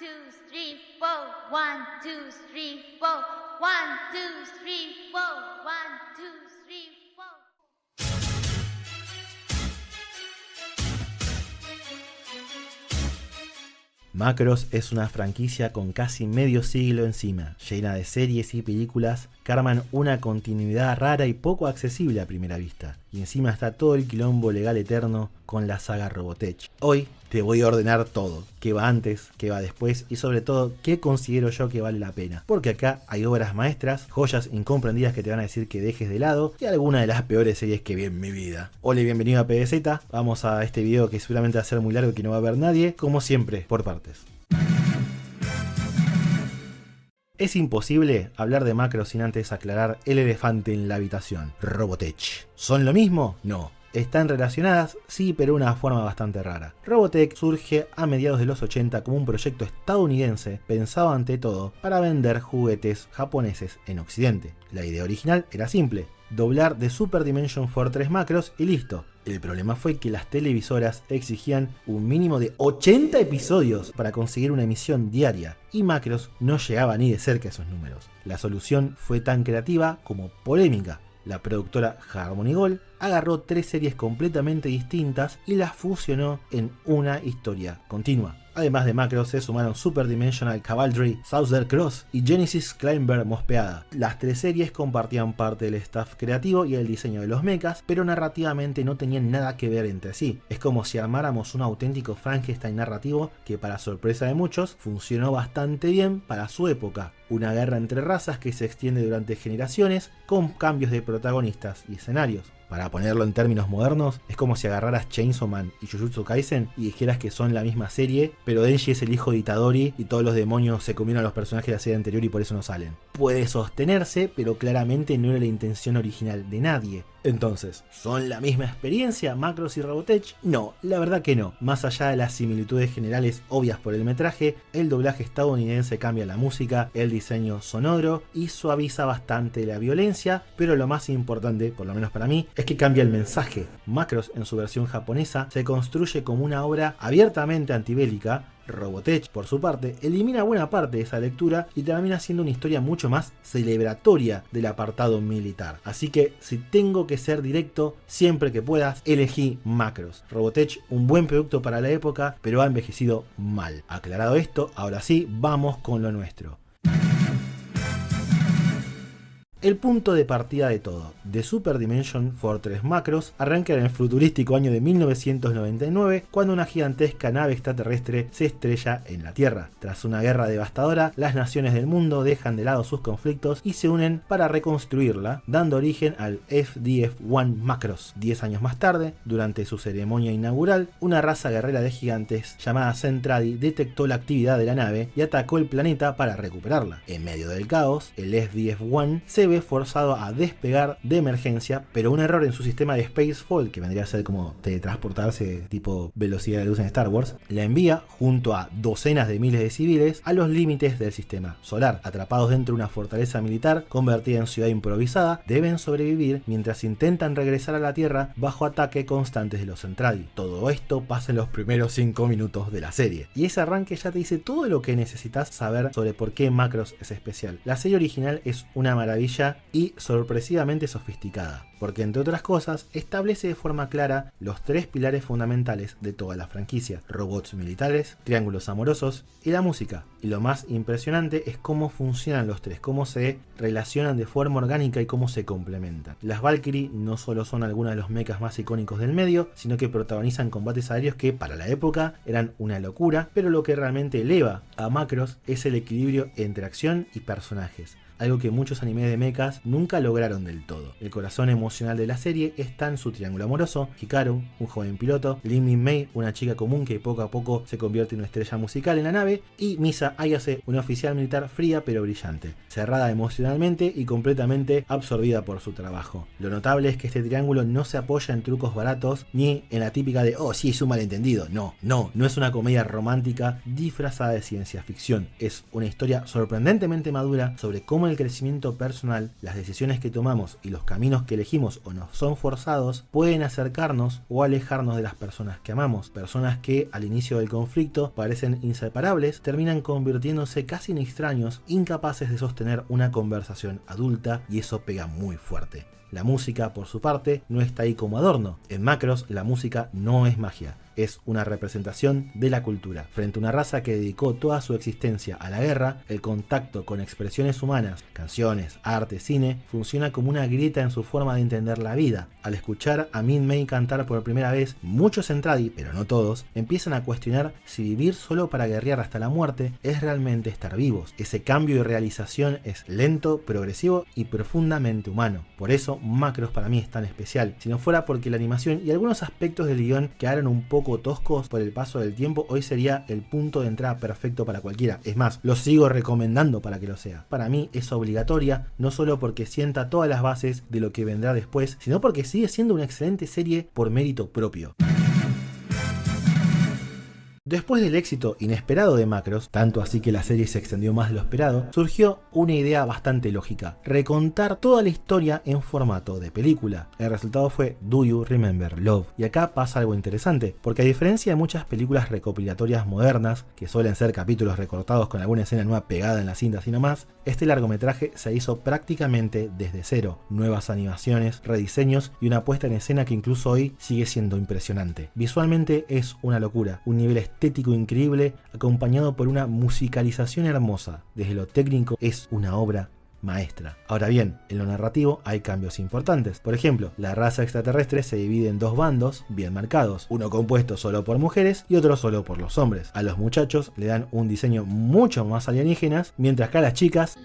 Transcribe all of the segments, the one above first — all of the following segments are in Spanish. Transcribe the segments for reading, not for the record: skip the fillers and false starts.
2, 3, 4. 1, 2, 3, 4. 1, 2, 3, 4. 1, 2, 3, 4. Macross es una franquicia con casi medio siglo encima, llena de series y películas que arman una continuidad rara y poco accesible a primera vista. Y encima está todo el quilombo legal eterno con la saga Robotech. Hoy te voy a ordenar todo, qué va antes, qué va después y sobre todo qué considero yo que vale la pena. Porque acá hay obras maestras, joyas incomprendidas que te van a decir que dejes de lado y algunas de las peores series que vi en mi vida. Hola y bienvenido a PDZ, vamos a este video que seguramente va a ser muy largo y que no va a ver nadie, como siempre, por partes. Es imposible hablar de Macross sin antes aclarar el elefante en la habitación, Robotech. ¿Son lo mismo? No. Están relacionadas, sí, pero de una forma bastante rara. Robotech surge a mediados de los 80 como un proyecto estadounidense pensado ante todo para vender juguetes japoneses en Occidente. La idea original era simple, doblar The Super Dimension Fortress Macross y listo. El problema fue que las televisoras exigían un mínimo de 80 episodios para conseguir una emisión diaria, y Macross no llegaba ni de cerca a esos números. La solución fue tan creativa como polémica. La productora Harmony Gold agarró 3 series completamente distintas y las fusionó en una historia continua. Además de Macross se sumaron Super Dimensional Cavalry, Southern Cross y Genesis Climber Mospeada. Las 3 series compartían parte del staff creativo y el diseño de los mechas, pero narrativamente no tenían nada que ver entre sí. Es como si armáramos un auténtico Frankenstein narrativo que, para sorpresa de muchos, funcionó bastante bien para su época. Una guerra entre razas que se extiende durante generaciones con cambios de protagonistas y escenarios. Para ponerlo en términos modernos, es como si agarraras Chainsaw Man y Jujutsu Kaisen y dijeras que son la misma serie, pero Denji es el hijo de Itadori y todos los demonios se comieron a los personajes de la serie anterior y por eso no salen. Puede sostenerse, pero claramente no era la intención original de nadie. Entonces, ¿son la misma experiencia Macross y Robotech? No, la verdad que no. Más allá de las similitudes generales obvias por el metraje, el doblaje estadounidense cambia la música, el diseño sonoro y suaviza bastante la violencia, pero lo más importante, por lo menos para mí, es que cambia el mensaje. Macross en su versión japonesa se construye como una obra abiertamente antibélica. Robotech, por su parte, elimina buena parte de esa lectura y termina siendo una historia mucho más celebratoria del apartado militar. Así que, si tengo que ser directo, siempre que puedas, elegí Macross. Robotech, un buen producto para la época, pero ha envejecido mal. Aclarado esto, ahora sí, vamos con lo nuestro. El punto de partida de todo, The Super Dimension Fortress Macross, arranca en el futurístico año de 1999, cuando una gigantesca nave extraterrestre se estrella en la Tierra. Tras una guerra devastadora, las naciones del mundo dejan de lado sus conflictos y se unen para reconstruirla, dando origen al FDF-1 Macross. 10 años más tarde, durante su ceremonia inaugural, una raza guerrera de gigantes llamada Zentradi detectó la actividad de la nave y atacó el planeta para recuperarla. En medio del caos, el FDF-1 se ve forzado a despegar de emergencia, pero un error en su sistema de Spacefall, que vendría a ser como teletransportarse tipo velocidad de luz en Star Wars, la envía junto a docenas de miles de civiles a los límites del sistema solar. Atrapados dentro de una fortaleza militar convertida en ciudad improvisada, deben sobrevivir mientras intentan regresar a la Tierra bajo ataque constantes de los Zentradi. Todo esto pasa en los primeros 5 minutos de la serie, y ese arranque ya te dice todo lo que necesitas saber sobre por qué Macross es especial. La serie original es una maravilla y sorpresivamente sofisticada, porque entre otras cosas establece de forma clara los 3 pilares fundamentales de toda la franquicia: robots militares, triángulos amorosos y la música. Y lo más impresionante es cómo funcionan los 3, cómo se relacionan de forma orgánica y cómo se complementan. Las Valkyrie no solo son algunos de los mechas más icónicos del medio, sino que protagonizan combates aéreos que para la época eran una locura, pero lo que realmente eleva a Macross es el equilibrio entre acción y personajes. Algo que muchos animes de mechas nunca lograron del todo. El corazón emocional de la serie está en su triángulo amoroso: Hikaru, un joven piloto; Lin Min Mei, una chica común que poco a poco se convierte en una estrella musical en la nave; y Misa Ayase, una oficial militar fría pero brillante, cerrada emocionalmente y completamente absorbida por su trabajo. Lo notable es que este triángulo no se apoya en trucos baratos ni en la típica de "oh sí, es un malentendido". No es una comedia romántica disfrazada de ciencia ficción. Es una historia sorprendentemente madura sobre cómo el el crecimiento personal, las decisiones que tomamos y los caminos que elegimos o nos son forzados pueden acercarnos o alejarnos de las personas que amamos. Personas que al inicio del conflicto parecen inseparables, terminan convirtiéndose casi en extraños, incapaces de sostener una conversación adulta, y eso pega muy fuerte. La música, por su parte, no está ahí como adorno. En Macross, la música no es magia, es una representación de la cultura. Frente a una raza que dedicó toda su existencia a la guerra, el contacto con expresiones humanas, canciones, arte, cine, funciona como una grieta en su forma de entender la vida. Al escuchar a Min-Mei cantar por primera vez, muchos Entradi, pero no todos, empiezan a cuestionar si vivir solo para guerrear hasta la muerte es realmente estar vivos. Ese cambio y realización es lento, progresivo y profundamente humano. Por eso, Macross para mí es tan especial. Si no fuera porque la animación y algunos aspectos del guión quedaron un poco toscos por el paso del tiempo, hoy sería el punto de entrada perfecto para cualquiera. Es más, lo sigo recomendando para que lo sea. Para mí es obligatoria, no solo porque sienta todas las bases de lo que vendrá después, sino porque sigue siendo una excelente serie por mérito propio. Después del éxito inesperado de Macross, tanto así que la serie se extendió más de lo esperado, surgió una idea bastante lógica: recontar toda la historia en formato de película. El resultado fue Do You Remember Love? Y acá pasa algo interesante, porque a diferencia de muchas películas recopilatorias modernas, que suelen ser capítulos recortados con alguna escena nueva pegada en la cinta así nomás, este largometraje se hizo prácticamente desde cero. Nuevas animaciones, rediseños y una puesta en escena que incluso hoy sigue siendo impresionante. Visualmente es una locura, un nivel estético increíble acompañado por una musicalización hermosa. Desde lo técnico es una obra maestra. Ahora bien, en lo narrativo hay cambios importantes. Por ejemplo, la raza extraterrestre se divide en dos bandos bien marcados, uno compuesto solo por mujeres y otro solo por los hombres. A los muchachos le dan un diseño mucho más alienígenas, mientras que a las chicas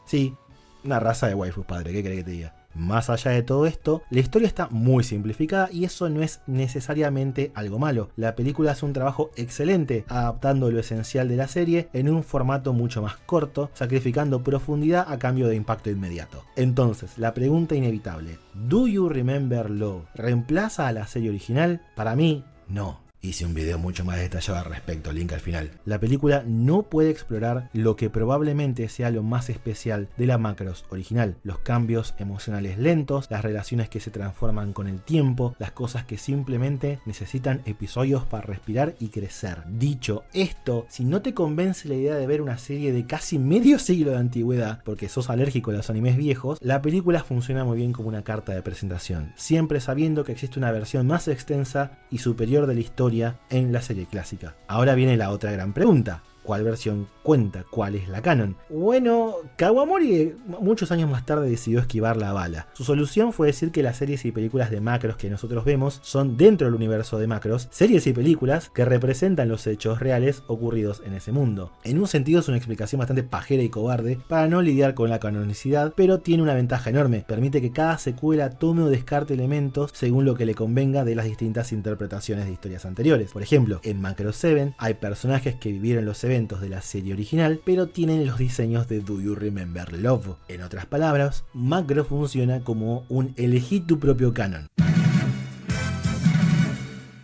sí, una raza de waifus, padre, ¿qué querés que te diga? Más allá de todo esto, la historia está muy simplificada y eso no es necesariamente algo malo. La película hace un trabajo excelente adaptando lo esencial de la serie en un formato mucho más corto, sacrificando profundidad a cambio de impacto inmediato. Entonces, la pregunta inevitable: ¿Do You Remember Love reemplaza a la serie original? Para mí, no. Hice un video mucho más detallado al respecto, link al final. La película no puede explorar lo que probablemente sea lo más especial de la Macross original: los cambios emocionales lentos, las relaciones que se transforman con el tiempo, las cosas que simplemente necesitan episodios para respirar y crecer. Dicho esto, si no te convence la idea de ver una serie de casi medio siglo de antigüedad, porque sos alérgico a los animes viejos, la película funciona muy bien como una carta de presentación, siempre sabiendo que existe una versión más extensa y superior de la historia en la serie clásica. Ahora viene la otra gran pregunta: ¿cuál versión cuenta? ¿Cuál es la canon? Bueno, Kawamori muchos años más tarde decidió esquivar la bala. Su solución fue decir que las series y películas de Macross que nosotros vemos son dentro del universo de Macross, series y películas que representan los hechos reales ocurridos en ese mundo. En un sentido es una explicación bastante pajera y cobarde para no lidiar con la canonicidad, pero tiene una ventaja enorme: permite que cada secuela tome o descarte elementos según lo que le convenga de las distintas interpretaciones de historias anteriores. Por ejemplo, en Macross 7 hay personajes que vivieron los eventos de la serie original, pero tienen los diseños de Do You Remember Love? En otras palabras, Macross funciona como un elegí tu propio canon.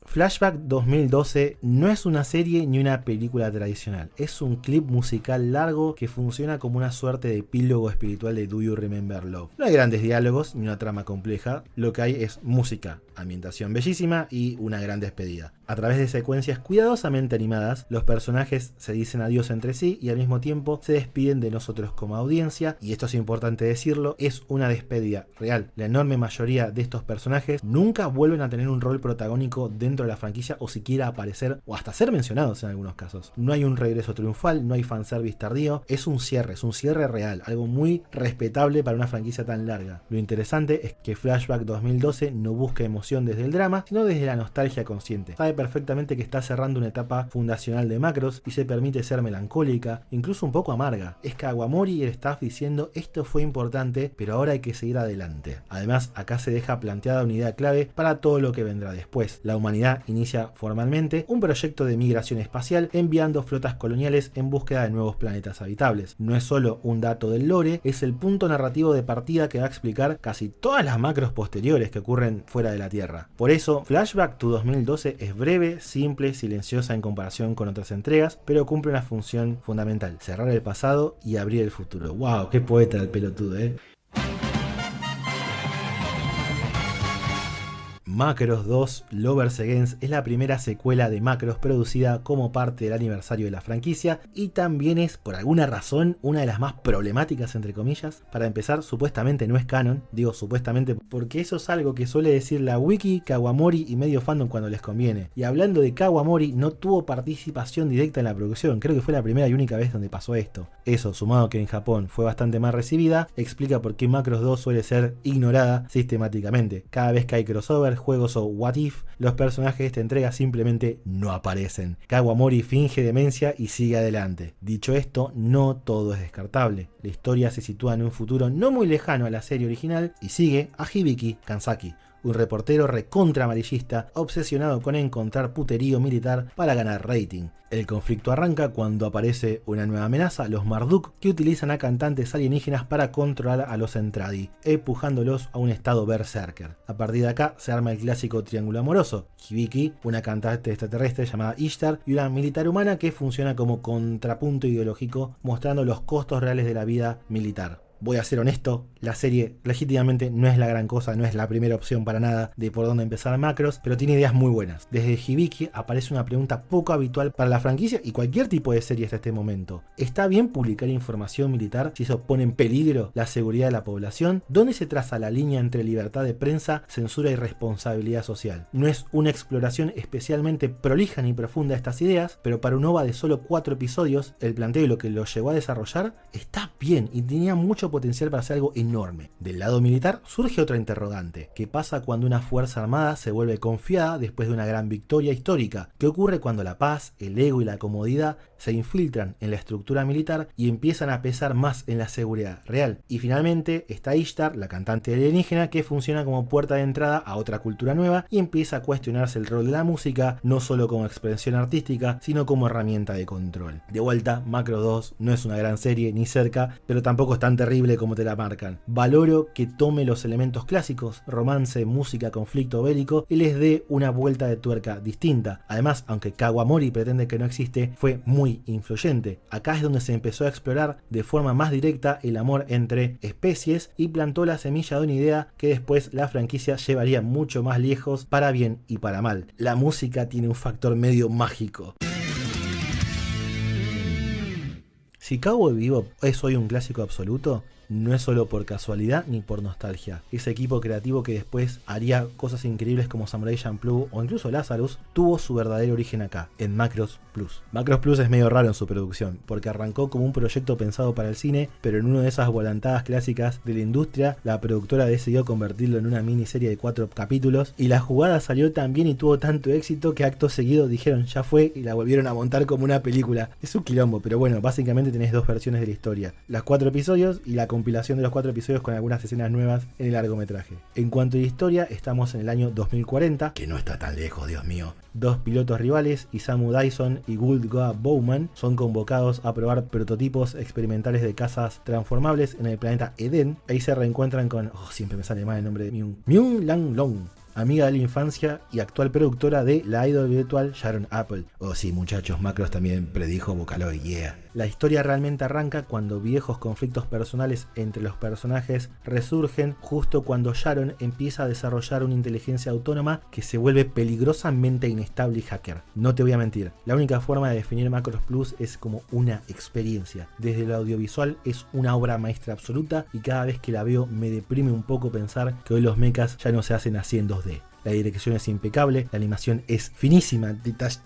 Flashback 2012 no es una serie ni una película tradicional, es un clip musical largo que funciona como una suerte de epílogo espiritual de Do You Remember Love. No hay grandes diálogos ni una trama compleja, lo que hay es música, ambientación bellísima y una gran despedida. A través de secuencias cuidadosamente animadas, los personajes se dicen adiós entre sí y al mismo tiempo se despiden de nosotros como audiencia, y esto es importante decirlo, es una despedida real. La enorme mayoría de estos personajes nunca vuelven a tener un rol protagónico dentro de la franquicia o siquiera aparecer o hasta ser mencionados en algunos casos. No hay un regreso triunfal, no hay fanservice tardío, es un cierre real, algo muy respetable para una franquicia tan larga. Lo interesante es que Flashback 2012 no busca emoción desde el drama, sino desde la nostalgia consciente. Sabe perfectamente que está cerrando una etapa fundacional de Macros y se permite ser melancólica, incluso un poco amarga. Es Kawamori y el staff diciendo esto fue importante, pero ahora hay que seguir adelante. Además, acá se deja planteada una idea clave para todo lo que vendrá después. La humanidad inicia formalmente un proyecto de migración espacial enviando flotas coloniales en búsqueda de nuevos planetas habitables. No es solo un dato del lore, es el punto narrativo de partida que va a explicar casi todas las macros posteriores que ocurren fuera de la Tierra. Por eso, Flashback to 2012 es breve, simple, silenciosa en comparación con otras entregas, pero cumple una función fundamental: cerrar el pasado y abrir el futuro. ¡Wow! ¡Qué poeta el pelotudo, eh! Macros 2 Lovers Against es la primera secuela de Macros producida como parte del aniversario de la franquicia y también es, por alguna razón, una de las más problemáticas entre comillas. Para empezar, supuestamente no es canon, digo supuestamente porque eso es algo que suele decir la wiki, Kawamori y medio fandom cuando les conviene. Y hablando de Kawamori, no tuvo participación directa en la producción, creo que fue la primera y única vez donde pasó esto. Eso, sumado que en Japón fue bastante más recibida, explica por qué Macros 2 suele ser ignorada sistemáticamente. Cada vez que hay crossover, juegos o what if, los personajes de esta entrega simplemente no aparecen. Kawamori finge demencia y sigue adelante. Dicho esto, no todo es descartable. La historia se sitúa en un futuro no muy lejano a la serie original y sigue a Hibiki Kansaki, un reportero recontra amarillista obsesionado con encontrar puterío militar para ganar rating. El conflicto arranca cuando aparece una nueva amenaza, los Marduk, que utilizan a cantantes alienígenas para controlar a los Entradi, empujándolos a un estado berserker. A partir de acá se arma el clásico triángulo amoroso: Hibiki, una cantante extraterrestre llamada Ishtar, y una militar humana que funciona como contrapunto ideológico, mostrando los costos reales de la vida militar. Voy a ser honesto, la serie legítimamente no es la gran cosa, no es la primera opción para nada de por dónde empezar Macros, pero tiene ideas muy buenas. Desde Hibiki aparece una pregunta poco habitual para la franquicia y cualquier tipo de serie hasta este momento. ¿Está bien publicar información militar si eso pone en peligro la seguridad de la población? ¿Dónde se traza la línea entre libertad de prensa, censura y responsabilidad social? No es una exploración especialmente prolija ni profunda de estas ideas, pero para un OVA de solo 4 episodios, el planteo y lo que lo llevó a desarrollar está bien y tenía mucho potencial para hacer algo enorme. Del lado militar surge otra interrogante: ¿qué pasa cuando una fuerza armada se vuelve confiada después de una gran victoria histórica? ¿Qué ocurre cuando la paz, el ego y la comodidad se infiltran en la estructura militar y empiezan a pesar más en la seguridad real? Y finalmente está Ishtar, la cantante alienígena, que funciona como puerta de entrada a otra cultura nueva y empieza a cuestionarse el rol de la música, no solo como expresión artística, sino como herramienta de control. De vuelta, Macros 2 no es una gran serie ni cerca, pero tampoco es tan terrible como te la marcan. Valoro que tome los elementos clásicos, romance, música, conflicto bélico, y les dé una vuelta de tuerca distinta. Además, aunque Kawamori pretende que no existe, fue muy influyente. Acá es donde se empezó a explorar de forma más directa el amor entre especies y plantó la semilla de una idea que después la franquicia llevaría mucho más lejos, para bien y para mal. La música tiene un factor medio mágico. Si Cowboy Bebop es hoy un clásico absoluto, no es solo por casualidad ni por nostalgia. Ese equipo creativo que después haría cosas increíbles como Samurai Champloo o incluso Lazarus, tuvo su verdadero origen acá, en Macros Plus. Macros Plus es medio raro en su producción, porque arrancó como un proyecto pensado para el cine, pero en una de esas volantadas clásicas de la industria, la productora decidió convertirlo en una miniserie de 4 capítulos, y la jugada salió tan bien y tuvo tanto éxito que acto seguido dijeron ya fue y la volvieron a montar como una película. Es un quilombo, pero bueno, básicamente tenés 2 versiones de la historia: las 4 episodios y la compilación de los 4 episodios con algunas escenas nuevas en el largometraje. En cuanto a la historia, estamos en el año 2040, que no está tan lejos, Dios mío. 2 pilotos rivales, Isamu Dyson y Guldgoa Bowman, son convocados a probar prototipos experimentales de casas transformables en el planeta Eden. Ahí se reencuentran con... siempre me sale mal el nombre de Myung Lang Long, amiga de la infancia y actual productora de la idol virtual Sharon Apple. Sí, muchachos, Macros también predijo Vocaloid, yeah. La historia realmente arranca cuando viejos conflictos personales entre los personajes resurgen justo cuando Sharon empieza a desarrollar una inteligencia autónoma que se vuelve peligrosamente inestable y hacker. No te voy a mentir, la única forma de definir Macros Plus es como una experiencia. Desde lo audiovisual es una obra maestra absoluta y cada vez que la veo me deprime un poco pensar que hoy los mechas ya no se hacen así en 2D. la dirección es impecable, la animación es finísima,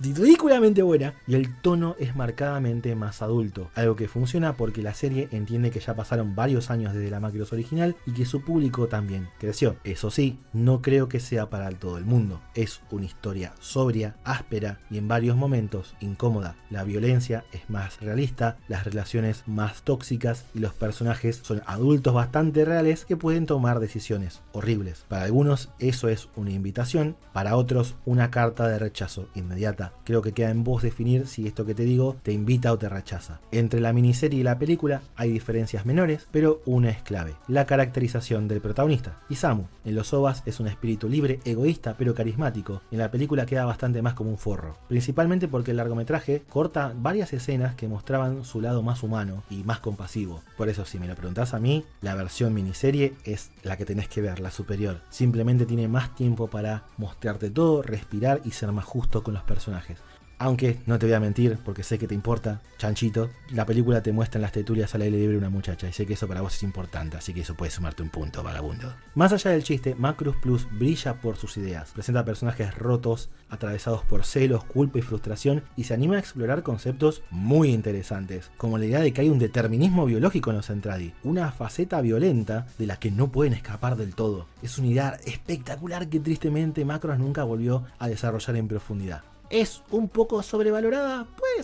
ridículamente buena, y el tono es marcadamente más adulto, algo que funciona porque la serie entiende que ya pasaron varios años desde la Macross original y que su público también creció. Eso sí, no creo que sea para todo el mundo. Es una historia sobria, áspera y en varios momentos incómoda. La violencia es más realista, las relaciones más tóxicas y los personajes son adultos bastante reales que pueden tomar decisiones horribles. Para algunos eso es una invitación, para otros una carta de rechazo inmediata. Creo que queda en vos definir si esto que te digo te invita o te rechaza. Entre la miniserie y la película hay diferencias menores, pero una es clave: la caracterización del protagonista. Isamu en los OVAs es un espíritu libre, egoísta pero carismático. En la película queda bastante más como un forro, principalmente porque el largometraje corta varias escenas que mostraban su lado más humano y más compasivo. Por eso, si me lo preguntás a mí, la versión miniserie es la que tenés que ver, la superior. Simplemente tiene más tiempo para mostrarte todo, respirar y ser más justo con los personajes. Aunque, no te voy a mentir, porque sé que te importa, chanchito, la película te muestra en las tertulias al aire libre una muchacha, y sé que eso para vos es importante, así que eso puede sumarte un punto, vagabundo. Más allá del chiste, Macross Plus brilla por sus ideas. Presenta personajes rotos, atravesados por celos, culpa y frustración, y se anima a explorar conceptos muy interesantes, como la idea de que hay un determinismo biológico en los Zentradi, una faceta violenta de la que no pueden escapar del todo. Es una idea espectacular que tristemente Macross nunca volvió a desarrollar en profundidad. ¿Es un poco sobrevalorada? Puede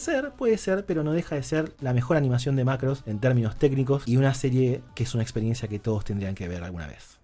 ser, pero no deja de ser la mejor animación de Macross en términos técnicos y una serie que es una experiencia que todos tendrían que ver alguna vez.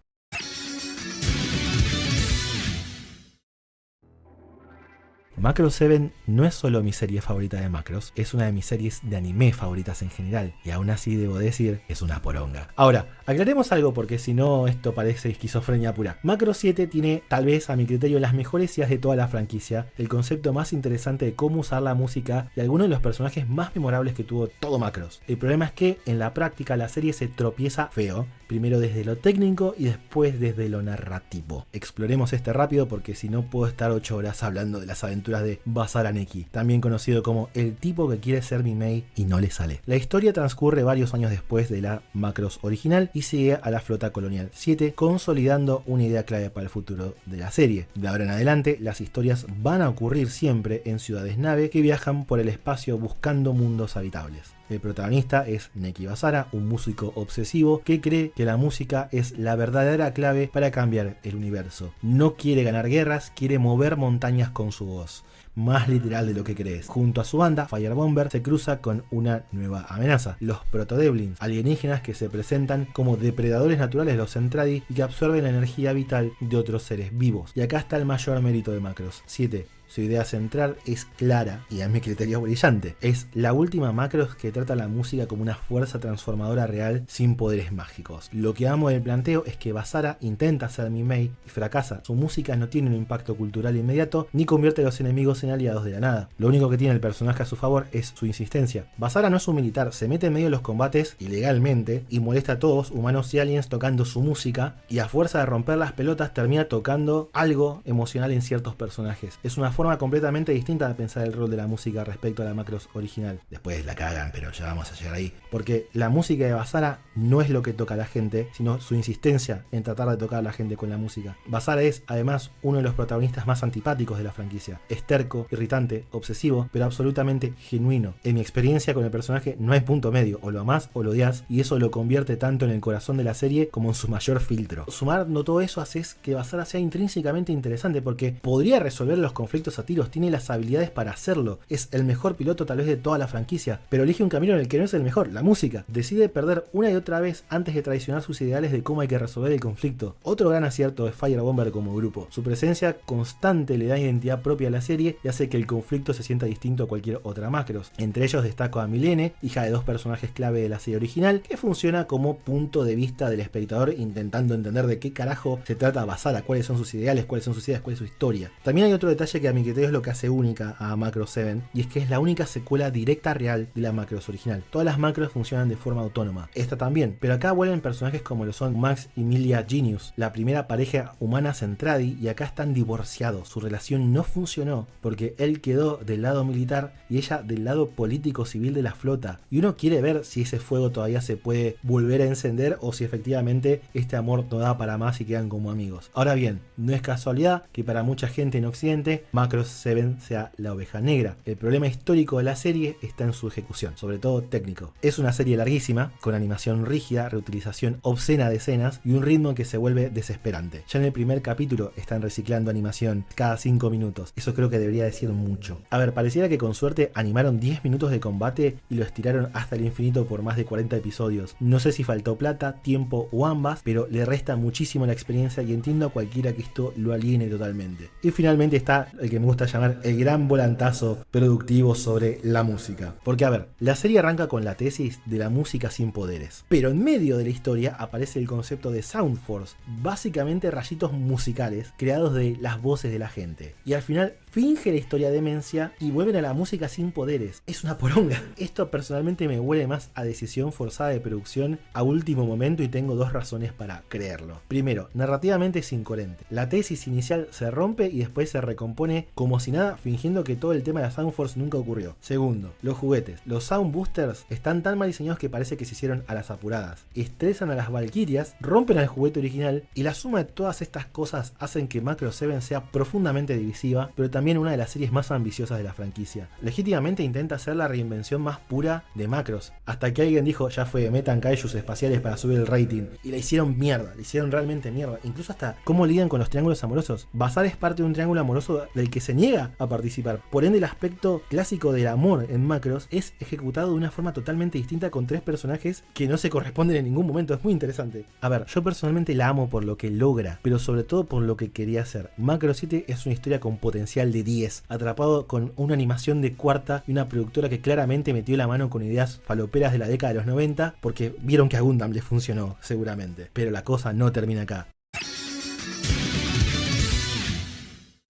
Macross 7 no es solo mi serie favorita de Macross, es una de mis series de anime favoritas en general, y aún así debo decir, es una poronga. Ahora, aclaremos algo porque si no esto parece esquizofrenia pura. Macross 7 tiene, tal vez a mi criterio, las mejores ideas de toda la franquicia, el concepto más interesante de cómo usar la música y algunos de los personajes más memorables que tuvo todo Macross. El problema es que en la práctica la serie se tropieza feo, primero desde lo técnico y después desde lo narrativo. Exploremos este rápido porque si no puedo estar 8 horas hablando de las aventuras de Basara Neki, también conocido como el tipo que quiere ser mi Mei y no le sale. La historia transcurre varios años después de la Macross original y sigue a la flota colonial 7, consolidando una idea clave para el futuro de la serie. De ahora en adelante, las historias van a ocurrir siempre en ciudades nave que viajan por el espacio buscando mundos habitables. El protagonista es Neki Basara, un músico obsesivo que cree que la música es la verdadera clave para cambiar el universo. No quiere ganar guerras, quiere mover montañas con su voz. Más literal de lo que crees. Junto a su banda, Firebomber se cruza con una nueva amenaza: los Protodeblins, alienígenas que se presentan como depredadores naturales de los Zentradi y que absorben la energía vital de otros seres vivos. Y acá está el mayor mérito de Macross 7. Su idea central es clara y a mi criterio brillante. Es la última Macross que trata la música como una fuerza transformadora real sin poderes mágicos. Lo que amo del planteo es que Basara intenta ser mi Mei y fracasa. Su música no tiene un impacto cultural inmediato ni convierte a los enemigos en aliados de la nada. Lo único que tiene el personaje a su favor es su insistencia. Basara no es un militar, se mete en medio de los combates ilegalmente y molesta a todos, humanos y aliens, tocando su música, y a fuerza de romper las pelotas termina tocando algo emocional en ciertos personajes. Es una forma completamente distinta de pensar el rol de la música respecto a la Macross original. Después la cagan, pero ya vamos a llegar ahí. Porque la música de Basara no es lo que toca a la gente, sino su insistencia en tratar de tocar a la gente con la música. Basara es, además, uno de los protagonistas más antipáticos de la franquicia. Es terco, irritante, obsesivo, pero absolutamente genuino. En mi experiencia con el personaje no hay punto medio, o lo amás o lo odias, y eso lo convierte tanto en el corazón de la serie como en su mayor filtro. Sumando todo eso hace que Basara sea intrínsecamente interesante, porque podría resolver los conflictos a tiros, tiene las habilidades para hacerlo, es el mejor piloto tal vez de toda la franquicia, pero elige un camino en el que no es el mejor, la música. Decide perder una y otra vez antes de traicionar sus ideales de cómo hay que resolver el conflicto. Otro gran acierto es Firebomber como grupo. Su presencia constante le da identidad propia a la serie y hace que el conflicto se sienta distinto a cualquier otra Macross. Entre ellos destaco a Milene, hija de dos personajes clave de la serie original, que funciona como punto de vista del espectador intentando entender de qué carajo se trata Basara, cuáles son sus ideales, cuáles son sus ideas, cuál es su historia. También hay otro detalle que a mi criterio es lo que hace única a Macross 7, y es que es la única secuela directa real de la Macross original. Todas las Macross funcionan de forma autónoma, esta también, pero acá vuelven personajes como lo son Max y Milia Genius, la primera pareja humana Zentradi, y acá están divorciados. Su relación no funcionó porque él quedó del lado militar y ella del lado político civil de la flota, y uno quiere ver si ese fuego todavía se puede volver a encender o si efectivamente este amor no da para más y quedan como amigos. Ahora bien, no es casualidad que para mucha gente en Occidente Macross 7 sea la oveja negra. El problema histórico de la serie está en su ejecución, sobre todo técnico. Es una serie larguísima, con animación rígida, reutilización obscena de escenas y un ritmo que se vuelve desesperante. Ya en el primer capítulo están reciclando animación cada 5 minutos. Eso creo que debería decir mucho. A ver, pareciera que con suerte animaron 10 minutos de combate y lo estiraron hasta el infinito por más de 40 episodios. No sé si faltó plata, tiempo o ambas, pero le resta muchísimo la experiencia y entiendo a cualquiera que esto lo aliene totalmente. Y finalmente está el que me gusta llamar el gran volantazo productivo sobre la música. Porque a ver, la serie arranca con la tesis de la música sin poderes, pero en medio de la historia aparece el concepto de Sound Force, básicamente rayitos musicales creados de las voces de la gente. Y al final finge la historia de demencia y vuelven a la música sin poderes. Es una poronga. Esto personalmente me huele más a decisión forzada de producción a último momento y tengo dos razones para creerlo. Primero, narrativamente es incoherente. La tesis inicial se rompe y después se recompone como si nada, fingiendo que todo el tema de la Sound Force nunca ocurrió. Segundo, los juguetes. Los Sound Boosters están tan mal diseñados que parece que se hicieron a las apuradas. Estresan a las Valkyrias, rompen al juguete original y la suma de todas estas cosas hacen que Macross 7 sea profundamente divisiva, pero también una de las series más ambiciosas de la franquicia. Legítimamente intenta ser la reinvención más pura de Macross, hasta que alguien dijo, ya fue, metan kaijus espaciales para subir el rating, y la hicieron mierda, la hicieron realmente mierda. Incluso hasta cómo lidian con los triángulos amorosos. Basar es parte de un triángulo amoroso del que se niega a participar. Por ende, el aspecto clásico del amor en Macross es ejecutado de una forma totalmente distinta con tres personajes que no se corresponden en ningún momento. Es muy interesante. A ver, yo personalmente la amo por lo que logra, pero sobre todo por lo que quería hacer. Macross 7 es una historia con potencial de 10, atrapado con una animación de cuarta y una productora que claramente metió la mano con ideas faloperas de la década de los 90 porque vieron que a Gundam les funcionó seguramente. Pero la cosa no termina acá.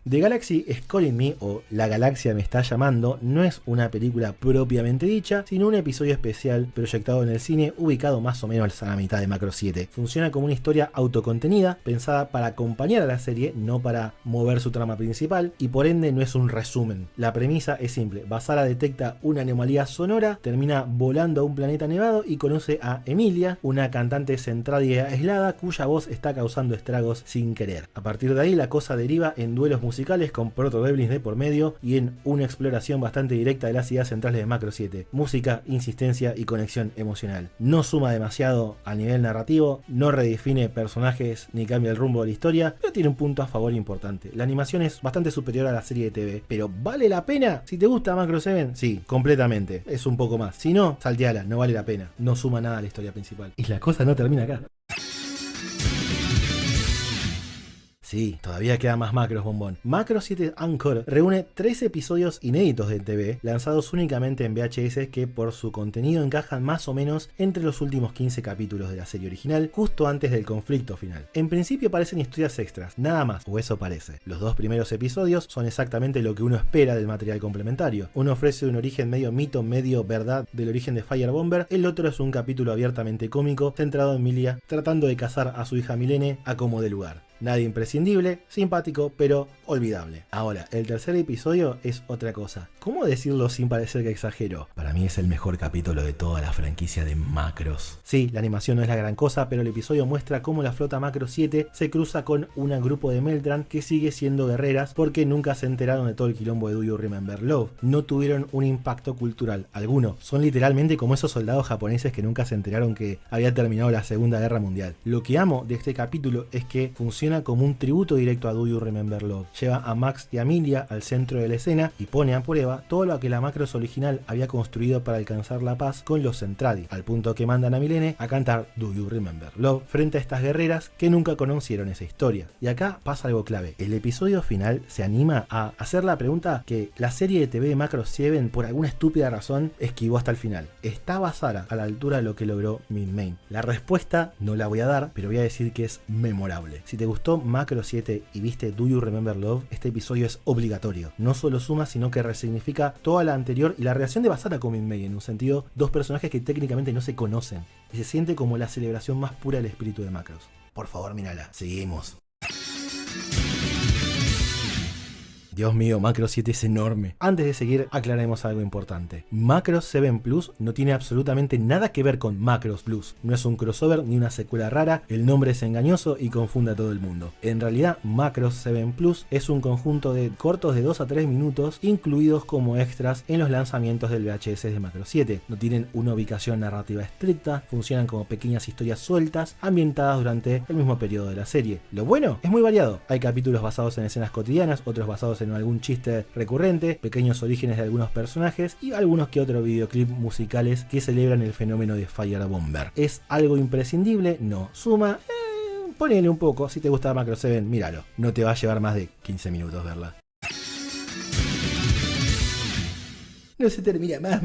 The Galaxy is Calling Me, o La Galaxia me está llamando, no es una película propiamente dicha, sino un episodio especial proyectado en el cine, ubicado más o menos a la mitad de Macross 7. Funciona como una historia autocontenida, pensada para acompañar a la serie, no para mover su trama principal, y por ende no es un resumen. La premisa es simple: Basara detecta una anomalía sonora, termina volando a un planeta nevado y conoce a Emilia, una cantante centrada y aislada cuya voz está causando estragos sin querer. A partir de ahí la cosa deriva en duelos musicales con Proto Devlins de por medio y en una exploración bastante directa de las ideas centrales de Macross 7. Música, insistencia y conexión emocional. No suma demasiado a nivel narrativo, no redefine personajes ni cambia el rumbo de la historia, pero tiene un punto a favor importante. La animación es bastante superior a la serie de TV, pero ¿vale la pena? Si te gusta Macross 7, sí, completamente. Es un poco más. Si no, salteala, no vale la pena. No suma nada a la historia principal. Y la cosa no termina acá. Sí, todavía queda más Macross, bombón. Macross 7 Encore reúne 3 episodios inéditos de TV, lanzados únicamente en VHS, que por su contenido encajan más o menos entre los últimos 15 capítulos de la serie original, justo antes del conflicto final. En principio parecen historias extras, nada más, o eso parece. Los dos primeros episodios son exactamente lo que uno espera del material complementario. Uno ofrece un origen medio mito, medio verdad del origen de Firebomber, el otro es un capítulo abiertamente cómico, centrado en Emilia, tratando de cazar a su hija Milene a como de lugar. Nadie imprescindible, simpático, pero olvidable. Ahora, el tercer episodio es otra cosa. ¿Cómo decirlo sin parecer que exagero? Para mí es el mejor capítulo de toda la franquicia de Macross. Sí, la animación no es la gran cosa, pero el episodio muestra cómo la flota Macross 7 se cruza con un grupo de Meltran que sigue siendo guerreras porque nunca se enteraron de todo el quilombo de Do You Remember Love. No tuvieron un impacto cultural alguno. Son literalmente como esos soldados japoneses que nunca se enteraron que había terminado la Segunda Guerra Mundial. Lo que amo de este capítulo es que funciona como un tributo directo a Do You Remember Love. Lleva a Max y a Emilia al centro de la escena y pone a prueba todo lo que la Macross original había construido para alcanzar la paz con los Centradi, al punto que mandan a Milene a cantar Do You Remember Love frente a estas guerreras que nunca conocieron esa historia. Y acá pasa algo clave. El episodio final se anima a hacer la pregunta que la serie de TV de Macross 7 por alguna estúpida razón esquivó hasta el final. ¿Está Basara a la altura de lo que logró Min Main? La respuesta no la voy a dar, pero voy a decir que es memorable. Si te gustó Macross 7 y viste Do You Remember Love, este episodio es obligatorio. No solo suma, sino que resignifica toda la anterior y la relación de Basara con Min Mei, en un sentido, dos personajes que técnicamente no se conocen, y se siente como la celebración más pura del espíritu de Macross. Por favor, mírala. Seguimos. Dios mío, Macross 7 es enorme. Antes de seguir, aclaremos algo importante. Macross 7 Plus no tiene absolutamente nada que ver con Macross Plus. No es un crossover ni una secuela rara, el nombre es engañoso y confunde a todo el mundo. En realidad, Macross 7 Plus es un conjunto de cortos de 2 a 3 minutos, incluidos como extras en los lanzamientos del VHS de Macross 7. No tienen una ubicación narrativa estricta, funcionan como pequeñas historias sueltas, ambientadas durante el mismo periodo de la serie. Lo bueno es muy variado. Hay capítulos basados en escenas cotidianas, otros basados en algún chiste recurrente, pequeños orígenes de algunos personajes y algunos que otros videoclips musicales que celebran el fenómeno de Fire Bomber. ¿Es algo imprescindible? No. Suma, ponele un poco. Si te gusta Macross 7, míralo. No te va a llevar más de 15 minutos verla. No se termina más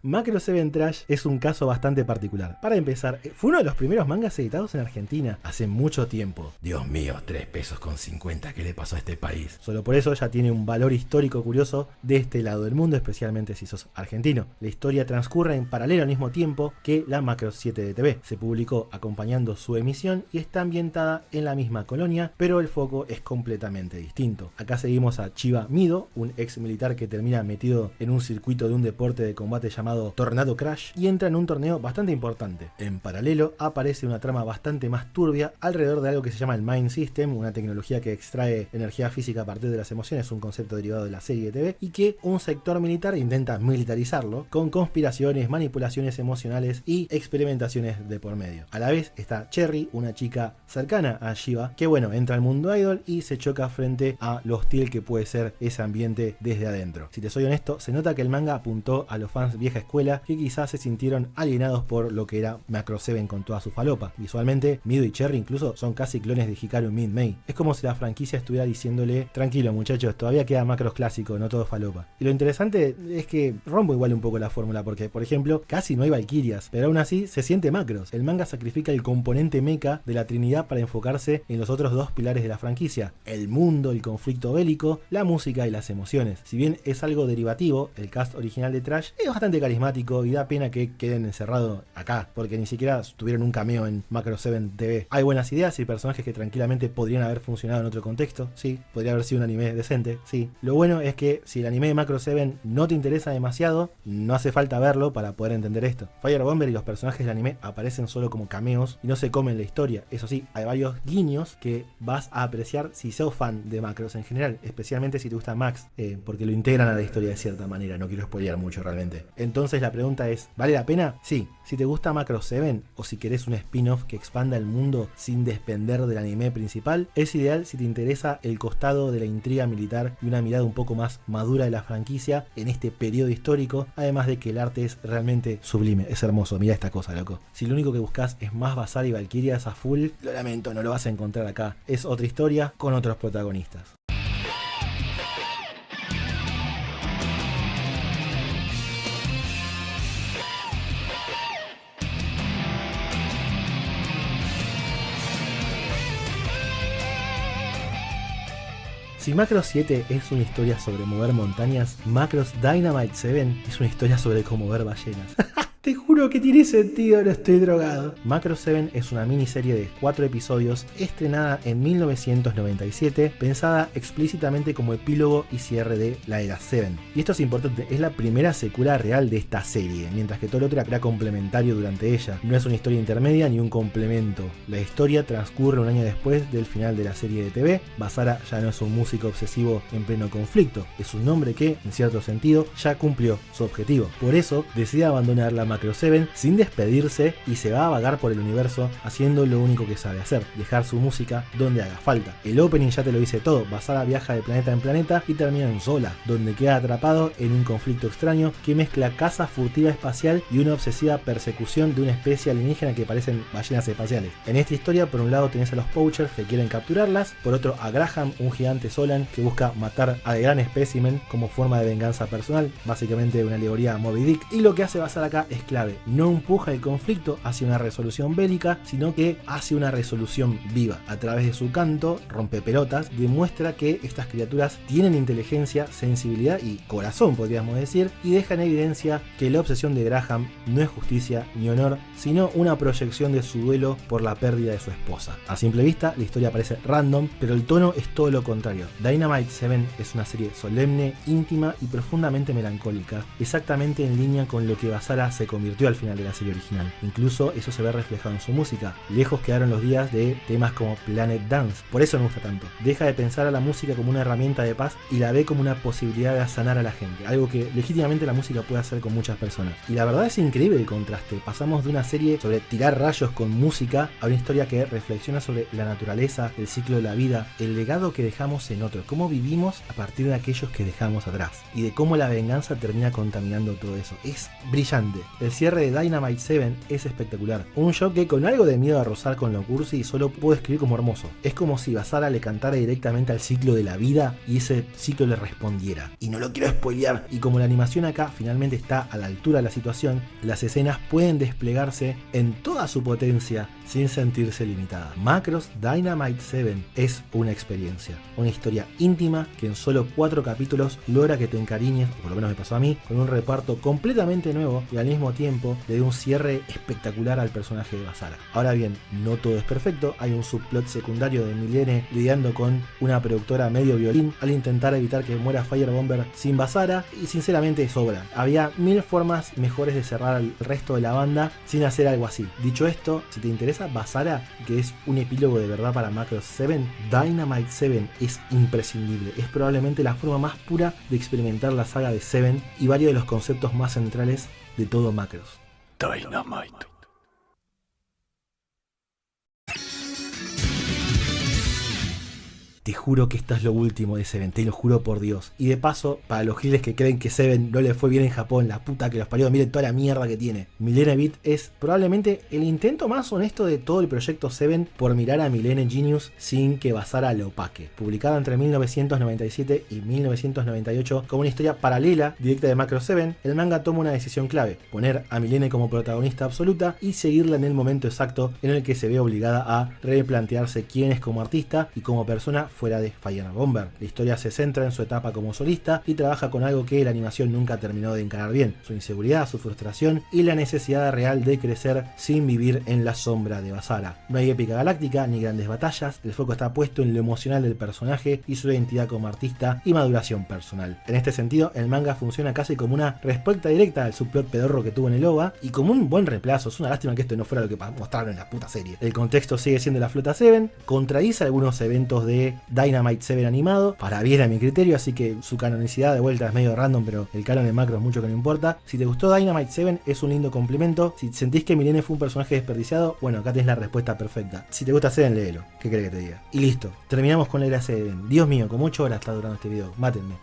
Macross 7 Trash es un caso bastante particular. Para empezar, fue uno de los primeros mangas editados en Argentina hace mucho tiempo. Dios mío, 3 pesos con 50, ¿qué le pasó a este país? Solo por eso ya tiene un valor histórico curioso de este lado del mundo, especialmente si sos argentino. La historia transcurre en paralelo al mismo tiempo que la Macross 7 de TV. Se publicó acompañando su emisión y está ambientada en la misma colonia, pero el foco es completamente distinto. Acá seguimos a Chiba Mido, un ex militar que termina metido en un circuito de un deporte de combate llamado Tornado Crash y entra en un torneo bastante importante. En paralelo aparece una trama bastante más turbia alrededor de algo que se llama el Mind System, una tecnología que extrae energía física a partir de las emociones, un concepto derivado de la serie de TV, y que un sector militar intenta militarizarlo con conspiraciones, manipulaciones emocionales y experimentaciones de por medio. A la vez está Cherry, una chica cercana a Shiva, que bueno, entra al mundo idol y se choca frente a lo hostil que puede ser ese ambiente desde adentro. Si te soy honesto, se nota que el manga apuntó a los fans vieja escuela que quizás se sintieron alienados por lo que era Macross 7 con toda su falopa. Visualmente, Mido y Cherry incluso son casi clones de Hikaru Mid-May. Es como si la franquicia estuviera diciéndole: tranquilo muchachos, todavía queda Macross clásico, no todo falopa. Y lo interesante es que rompo igual un poco la fórmula porque, por ejemplo, casi no hay valquirias, pero aún así se siente Macross. El manga sacrifica el componente mecha de la Trinidad para enfocarse en los otros dos pilares de la franquicia: el mundo, el conflicto bélico, la música y las emociones. Si bien es algo derivativo, el cast original de Trash es bastante carismático y da pena que queden encerrados acá, porque ni siquiera tuvieron un cameo en Macross 7 TV. Hay buenas ideas y personajes que tranquilamente podrían haber funcionado en otro contexto, sí, podría haber sido un anime decente, sí. Lo bueno es que si el anime de Macross 7 no te interesa demasiado, no hace falta verlo para poder entender esto. Fire Bomber y los personajes del anime aparecen solo como cameos y no se comen la historia. Eso sí, hay varios guiños que vas a apreciar si sos fan de Macross en general, especialmente si te gusta Max, porque lo integran a la historia de cierta manera. No quiero spoilear mucho realmente. Entonces la pregunta es, ¿vale la pena? Sí. Si te gusta Macross 7 o si querés un spin-off que expanda el mundo sin depender del anime principal, es ideal si te interesa el costado de la intriga militar y una mirada un poco más madura de la franquicia en este periodo histórico, además de que el arte es realmente sublime, es hermoso. Mira esta cosa, loco. Si lo único que buscas es más Basar y Valkyrias a full, lo lamento, no lo vas a encontrar acá. Es otra historia con otros protagonistas. Si Macross 7 es una historia sobre mover montañas, Macross Dynamite 7 es una historia sobre cómo mover ballenas. Te juro que tiene sentido, no estoy drogado. Macross 7 es una miniserie de 4 episodios estrenada en 1997, pensada explícitamente como epílogo y cierre de la era 7. Y esto es importante, es la primera secuela real de esta serie, mientras que todo lo otro era complementario durante ella. No es una historia intermedia ni un complemento. La historia transcurre un año después del final de la serie de TV. Basara ya no es un músico obsesivo en pleno conflicto, es un hombre que, en cierto sentido, ya cumplió su objetivo. Por eso, decide abandonar la Macross 7 sin despedirse y se va a vagar por el universo haciendo lo único que sabe hacer: dejar su música donde haga falta. El opening ya te lo dice todo: Basara viaja de planeta en planeta y termina en Zola, donde queda atrapado en un conflicto extraño que mezcla caza furtiva espacial y una obsesiva persecución de una especie alienígena que parecen ballenas espaciales. En esta historia, por un lado tenés a los poachers que quieren capturarlas, por otro a Graham, un gigante Zolan que busca matar a The Gran Specimen como forma de venganza personal, básicamente una alegoría a Moby Dick. Y lo que hace Basara acá es es clave. No empuja el conflicto hacia una resolución bélica, sino que hace una resolución viva. A través de su canto, rompepelotas, demuestra que estas criaturas tienen inteligencia, sensibilidad y corazón, podríamos decir, y deja en evidencia que la obsesión de Graham no es justicia ni honor, sino una proyección de su duelo por la pérdida de su esposa. A simple vista, la historia parece random, pero el tono es todo lo contrario. Dynamite 7 es una serie solemne, íntima y profundamente melancólica, exactamente en línea con lo que Basara se convirtió al final de la serie original. Incluso eso se ve reflejado en su música. Lejos quedaron los días de temas como Planet Dance, por eso me gusta tanto. Deja de pensar a la música como una herramienta de paz y la ve como una posibilidad de sanar a la gente, algo que legítimamente la música puede hacer con muchas personas. Y la verdad es increíble el contraste. Pasamos de una serie sobre tirar rayos con música a una historia que reflexiona sobre la naturaleza, el ciclo de la vida, el legado que dejamos en otros, cómo vivimos a partir de aquellos que dejamos atrás y de cómo la venganza termina contaminando todo eso. Es brillante. El cierre de Dynamite 7 es espectacular. Un show que con algo de miedo a rozar con lo cursi solo puedo escribir como hermoso. Es como si Basara le cantara directamente al ciclo de la vida y ese ciclo le respondiera. Y no lo quiero spoilear. Y como la animación acá finalmente está a la altura de la situación, las escenas pueden desplegarse en toda su potencia sin sentirse limitada. Macross Dynamite 7 es una experiencia, una historia íntima que en solo 4 capítulos logra que te encariñes, o por lo menos me pasó a mí, con un reparto completamente nuevo y al mismo tiempo le dé un cierre espectacular al personaje de Basara. Ahora bien, no todo es perfecto, hay un subplot secundario de Milene lidiando con una productora medio violín al intentar evitar que muera Firebomber sin Basara, y sinceramente sobra. Había 1000 formas mejores de cerrar al resto de la banda sin hacer algo así. Dicho esto, si te interesa Basara, que es un epílogo de verdad para Macross 7, Dynamite 7 es imprescindible. Es probablemente la forma más pura de experimentar la saga de Seven y varios de los conceptos más centrales de todo Macross. Dynamite. Te juro que esto es lo último de Seven, te lo juro por Dios. Y de paso, para los giles que creen que Seven no le fue bien en Japón, la puta que los parió, miren toda la mierda que tiene. Millennium Beat es probablemente el intento más honesto de todo el proyecto Seven por mirar a Millennium Genius sin que Basara lo opaque. Publicada entre 1997 y 1998 como una historia paralela directa de Macross 7, el manga toma una decisión clave: poner a Milene como protagonista absoluta y seguirla en el momento exacto en el que se ve obligada a replantearse quién es como artista y como persona fuera de Firebomber. La historia se centra en su etapa como solista y trabaja con algo que la animación nunca terminó de encarar bien: su inseguridad, su frustración y la necesidad real de crecer sin vivir en la sombra de Basara. No hay épica galáctica ni grandes batallas, el foco está puesto en lo emocional del personaje y su identidad como artista y maduración personal. En este sentido, el manga funciona casi como una respuesta directa al subplot pedorro que tuvo en el OVA y como un buen reemplazo. Es una lástima que esto no fuera lo que mostraron en la puta serie. El contexto sigue siendo la Flota 7, contradice algunos eventos de Dynamite 7 animado, para bien a mi criterio, así que su canonicidad de vuelta es medio random, pero el canon de Macross mucho que no importa. Si te gustó Dynamite 7, es un lindo complemento. Si sentís que Milene fue un personaje desperdiciado, bueno, acá tenés la respuesta perfecta. Si te gusta Seven, léelo, ¿qué querés que te diga? Y listo, terminamos con la era Seven. Dios mío, como 8 horas está durando este video, mátenme.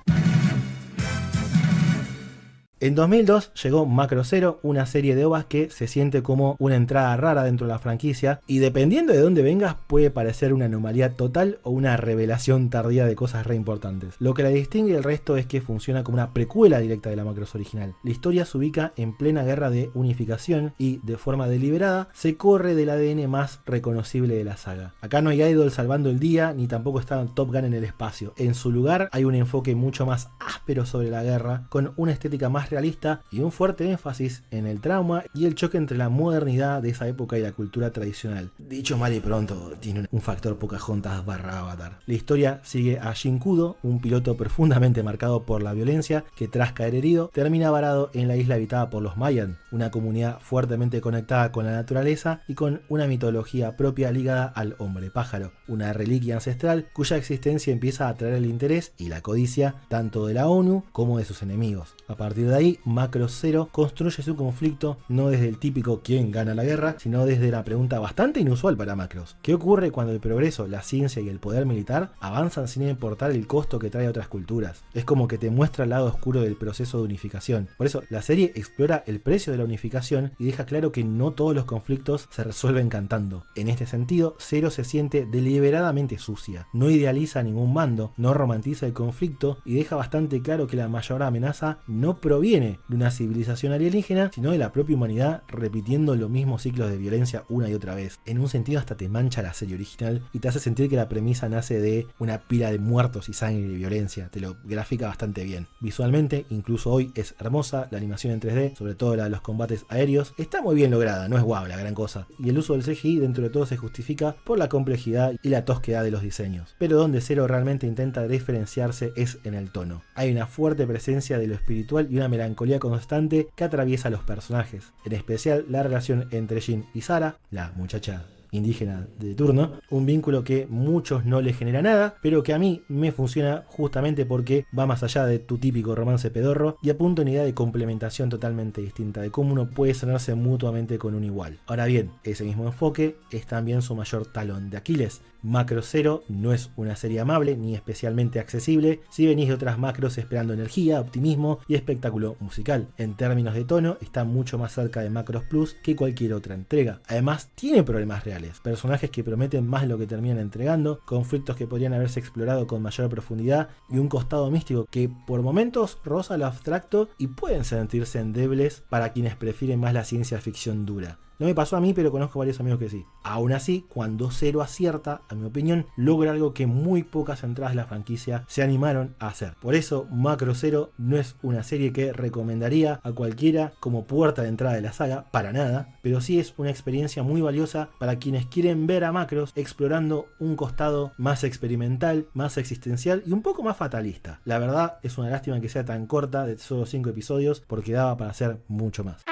En 2002 llegó Macross Zero, una serie de OVAs que se siente como una entrada rara dentro de la franquicia y dependiendo de dónde vengas puede parecer una anomalía total o una revelación tardía de cosas re importantes. Lo que la distingue del resto es que funciona como una precuela directa de la Macross original. La historia se ubica en plena guerra de unificación y, de forma deliberada, se corre del ADN más reconocible de la saga. Acá no hay Idol salvando el día, ni tampoco está Top Gun en el espacio. En su lugar hay un enfoque mucho más áspero sobre la guerra, con una estética más realista y un fuerte énfasis en el trauma y el choque entre la modernidad de esa época y la cultura tradicional. Dicho mal y pronto, tiene un factor Pocahontas barra Avatar. La historia sigue a Jin Kudo, un piloto profundamente marcado por la violencia que, tras caer herido, termina varado en la isla habitada por los Mayan, una comunidad fuertemente conectada con la naturaleza y con una mitología propia ligada al hombre pájaro, una reliquia ancestral cuya existencia empieza a atraer el interés y la codicia tanto de la ONU como de sus enemigos. A partir de ahí, Macross Zero construye su conflicto no desde el típico quién gana la guerra, sino desde la pregunta bastante inusual para Macross: ¿qué ocurre cuando el progreso, la ciencia y el poder militar avanzan sin importar el costo que trae a otras culturas? Es como que te muestra el lado oscuro del proceso de unificación. Por eso la serie explora el precio de la unificación y deja claro que no todos los conflictos se resuelven cantando. En este sentido, Zero se siente deliberadamente sucia, no idealiza ningún bando, no romantiza el conflicto y deja bastante claro que la mayor amenaza no proviene proviene de una civilización alienígena, sino de la propia humanidad repitiendo los mismos ciclos de violencia una y otra vez. En un sentido hasta te mancha la serie original y te hace sentir que la premisa nace de una pila de muertos y sangre y violencia. Te lo grafica bastante bien. Visualmente, incluso hoy, es hermosa. La animación en 3D, sobre todo la de los combates aéreos, está muy bien lograda, no es guau la gran cosa. Y el uso del CGI dentro de todo se justifica por la complejidad y la tosquedad de los diseños. Pero donde Zero realmente intenta diferenciarse es en el tono. Hay una fuerte presencia de lo espiritual y una melancolía constante que atraviesa a los personajes, en especial la relación entre Jin y Sara, la muchacha indígena de turno, un vínculo que muchos no le genera nada, pero que a mí me funciona justamente porque va más allá de tu típico romance pedorro y apunta a una idea de complementación totalmente distinta, de cómo uno puede sanarse mutuamente con un igual. Ahora bien, ese mismo enfoque es también su mayor talón de Aquiles. Macro Zero no es una serie amable ni especialmente accesible si venís de otras macros esperando energía, optimismo y espectáculo musical. En términos de tono, está mucho más cerca de Macros Plus que cualquier otra entrega. Además, tiene problemas reales, personajes que prometen más de lo que terminan entregando, conflictos que podrían haberse explorado con mayor profundidad y un costado místico que por momentos roza lo abstracto y pueden sentirse endebles para quienes prefieren más la ciencia ficción dura. No me pasó a mí, pero conozco varios amigos que sí. Aún así, cuando Zero acierta, a mi opinión, logra algo que muy pocas entradas de la franquicia se animaron a hacer. Por eso, Macro Zero no es una serie que recomendaría a cualquiera como puerta de entrada de la saga, para nada, pero sí es una experiencia muy valiosa para quienes quieren ver a Macros explorando un costado más experimental, más existencial y un poco más fatalista. La verdad, es una lástima que sea tan corta, de solo 5 episodios, porque daba para hacer mucho más.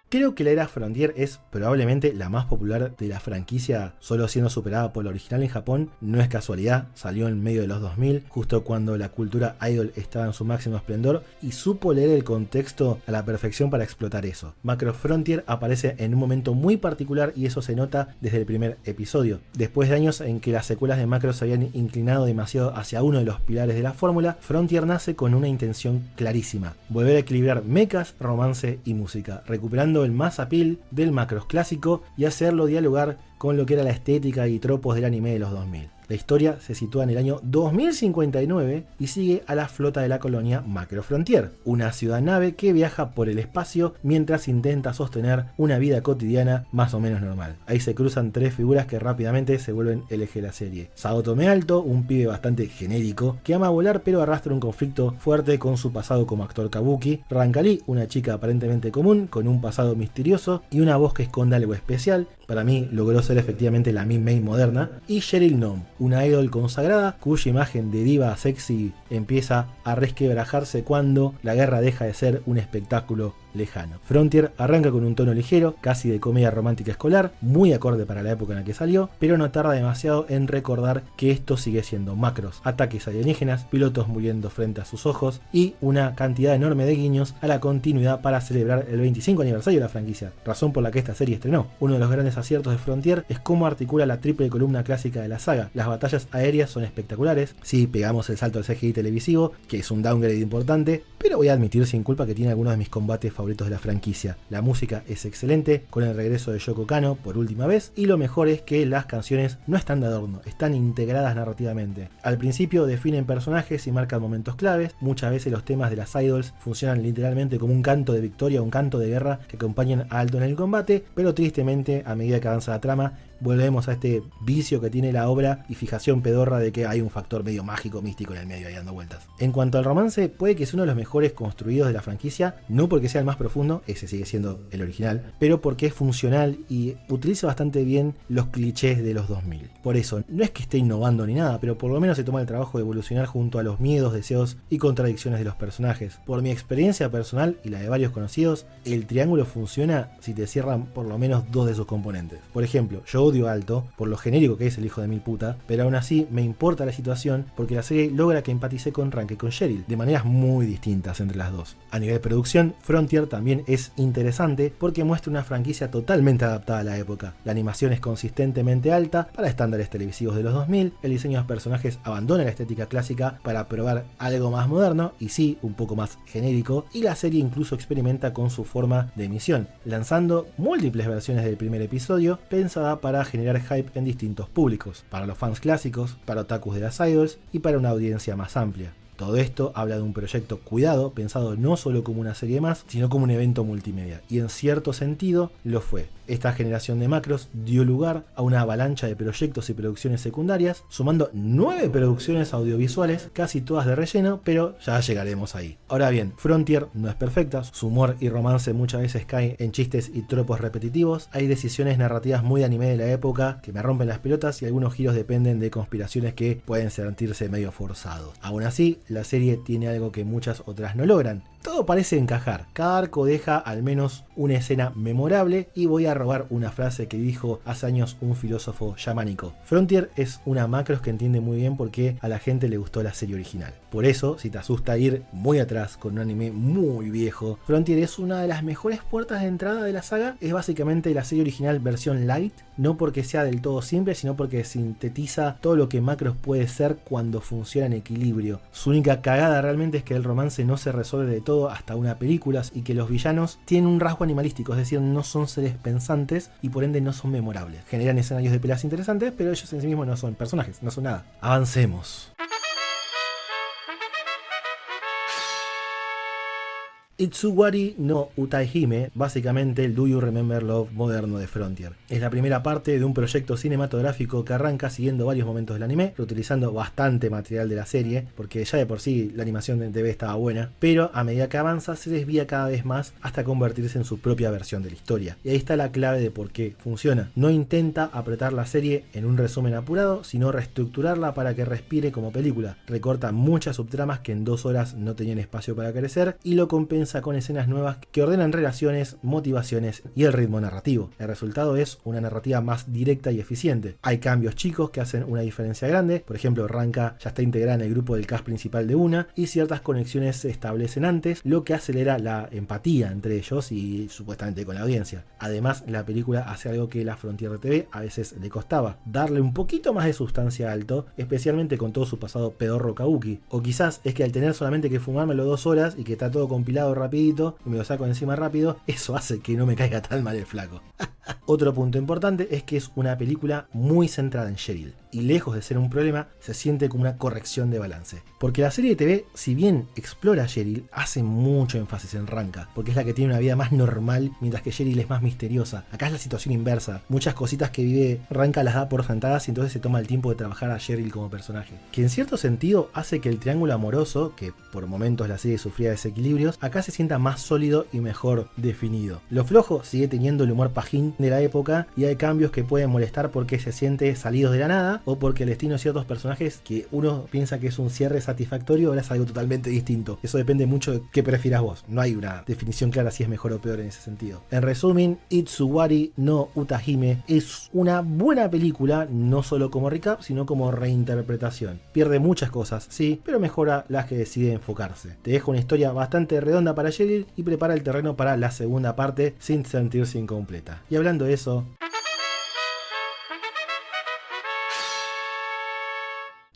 Creo que la era Frontier es probablemente la más popular de la franquicia, solo siendo superada por la original en Japón. No es casualidad, salió en medio de los 2000, justo cuando la cultura idol estaba en su máximo esplendor, y supo leer el contexto a la perfección para explotar eso. Macro Frontier aparece en un momento muy particular y eso se nota desde el primer episodio. Después de años en que las secuelas de Macro se habían inclinado demasiado hacia uno de los pilares de la fórmula, Frontier nace con una intención clarísima: volver a equilibrar mechas, romance y música, recuperando el más appeal del Macros clásico y hacerlo dialogar con lo que era la estética y tropos del anime de los 2000. La historia se sitúa en el año 2059 y sigue a la flota de la colonia Macro Frontier, una ciudad-nave que viaja por el espacio mientras intenta sostener una vida cotidiana más o menos normal. Ahí se cruzan tres figuras que rápidamente se vuelven el eje de la serie. Saotome Alto, un pibe bastante genérico que ama volar pero arrastra un conflicto fuerte con su pasado como actor kabuki. Rancali, una chica aparentemente común con un pasado misterioso y una voz que esconde algo especial. Para mí logró ser efectivamente la Min-Mei moderna. Y Cheryl Gnome, una idol consagrada cuya imagen de diva sexy empieza a resquebrajarse cuando la guerra deja de ser un espectáculo lejano. Frontier arranca con un tono ligero, casi de comedia romántica escolar, muy acorde para la época en la que salió, pero no tarda demasiado en recordar que esto sigue siendo Macros, ataques alienígenas, pilotos muriendo frente a sus ojos y una cantidad enorme de guiños a la continuidad para celebrar el 25 aniversario de la franquicia, razón por la que esta serie estrenó. Uno de los grandes aciertos de Frontier es cómo articula la triple columna clásica de la saga. Las batallas aéreas son espectaculares, sí pegamos el salto al CGI televisivo, que es un downgrade importante, pero voy a admitir sin culpa que tiene algunos de mis combates favoritos de la franquicia. La música es excelente, con el regreso de Yoko Kanno por última vez, y lo mejor es que las canciones no están de adorno, están integradas narrativamente. Al principio definen personajes y marcan momentos claves. Muchas veces los temas de las idols funcionan literalmente como un canto de victoria o un canto de guerra que acompañan a Alto en el combate, pero tristemente a medida que avanza la trama volvemos a este vicio que tiene la obra y fijación pedorra de que hay un factor medio mágico, místico en el medio ahí dando vueltas. En cuanto al romance, puede que sea uno de los mejores construidos de la franquicia, no porque sea el más profundo, ese sigue siendo el original, pero porque es funcional y utiliza bastante bien los clichés de los 2000. Por eso, no es que esté innovando ni nada, pero por lo menos se toma el trabajo de evolucionar junto a los miedos, deseos y contradicciones de los personajes. Por mi experiencia personal y la de varios conocidos, el triángulo funciona si te cierran por lo menos dos de sus componentes. Por ejemplo, yo odio a Alto por lo genérico que es el hijo de mil puta, pero aún así me importa la situación porque la serie logra que empatice con Rank y con Cheryl de maneras muy distintas entre las dos. A nivel de producción, Frontier también es interesante porque muestra una franquicia totalmente adaptada a la época. La animación es consistentemente alta para estándares televisivos de los 2000, el diseño de los personajes abandona la estética clásica para probar algo más moderno y sí, un poco más genérico, y la serie incluso experimenta con su forma de emisión, lanzando múltiples versiones del primer episodio pensada para para generar hype en distintos públicos, para los fans clásicos, para otakus de las idols y para una audiencia más amplia. Todo esto habla de un proyecto cuidado, pensado no solo como una serie más, sino como un evento multimedia, y en cierto sentido lo fue. Esta generación de macros dio lugar a una avalancha de proyectos y producciones secundarias, sumando 9 producciones audiovisuales, casi todas de relleno, pero ya llegaremos ahí. Ahora bien, Frontier no es perfecta, su humor y romance muchas veces caen en chistes y tropos repetitivos, hay decisiones narrativas muy de anime de la época que me rompen las pelotas y algunos giros dependen de conspiraciones que pueden sentirse medio forzados. Aún así, la serie tiene algo que muchas otras no logran. Todo parece encajar, cada arco deja al menos una escena memorable y voy a robar una frase que dijo hace años un filósofo yamánico. Frontier es una macros que entiende muy bien por qué a la gente le gustó la serie original. Por eso, si te asusta ir muy atrás con un anime muy viejo, Frontier es una de las mejores puertas de entrada de la saga. Es básicamente la serie original versión light, no porque sea del todo simple, sino porque sintetiza todo lo que macros puede ser cuando funciona en equilibrio. Su única cagada realmente es que el romance no se resuelve de todo hasta una película y que los villanos tienen un rasgo animalístico, es decir, no son seres pensantes y por ende no son memorables. Generan escenarios de peleas interesantes, pero ellos en sí mismos no son personajes, no son nada. Avancemos. Itsuwari no Utaihime, básicamente el Do You Remember Love moderno de Frontier. Es la primera parte de un proyecto cinematográfico que arranca siguiendo varios momentos del anime, reutilizando bastante material de la serie, porque ya de por sí la animación de TV estaba buena, pero a medida que avanza se desvía cada vez más hasta convertirse en su propia versión de la historia. Y ahí está la clave de por qué funciona. No intenta apretar la serie en un resumen apurado, sino reestructurarla para que respire como película. Recorta muchas subtramas que en 2 horas no tenían espacio para crecer y lo compensa con escenas nuevas que ordenan relaciones, motivaciones y el ritmo narrativo. El resultado es una narrativa más directa y eficiente. Hay cambios chicos que hacen una diferencia grande, por ejemplo Ranka ya está integrada en el grupo del cast principal de una y ciertas conexiones se establecen antes, lo que acelera la empatía entre ellos y supuestamente con la audiencia. Además, la película hace algo que la Frontier de TV a veces le costaba, darle un poquito más de sustancia al Alto, especialmente con todo su pasado pedorro kabuki. O quizás es que al tener solamente que fumármelo 2 horas y que está todo compilado rapidito y me lo saco encima rápido, eso hace que no me caiga tan mal el flaco. Otro punto importante es que es una película muy centrada en Cheryl y lejos de ser un problema se siente como una corrección de balance, porque la serie de TV, si bien explora a Cheryl, hace mucho énfasis en Ranka, porque es la que tiene una vida más normal mientras que Cheryl es más misteriosa. Acá es la situación inversa, muchas cositas que vive Ranka las da por sentadas y entonces se toma el tiempo de trabajar a Cheryl como personaje, que en cierto sentido hace que el triángulo amoroso, que por momentos la serie sufría desequilibrios, acá se sienta más sólido y mejor definido. Lo flojo sigue teniendo el humor pajín de la época y hay cambios que pueden molestar porque se siente salidos de la nada o porque el destino de ciertos personajes que uno piensa que es un cierre satisfactorio ahora es algo totalmente distinto. Eso depende mucho de qué prefieras vos, no hay una definición clara si es mejor o peor en ese sentido. En resumen, Itsuwari no Utahime es una buena película, no solo como recap sino como reinterpretación. Pierde muchas cosas, sí, pero mejora las que decide enfocarse. Te deja una historia bastante redonda para Cheryl y prepara el terreno para la segunda parte sin sentirse incompleta. Y hablando de eso,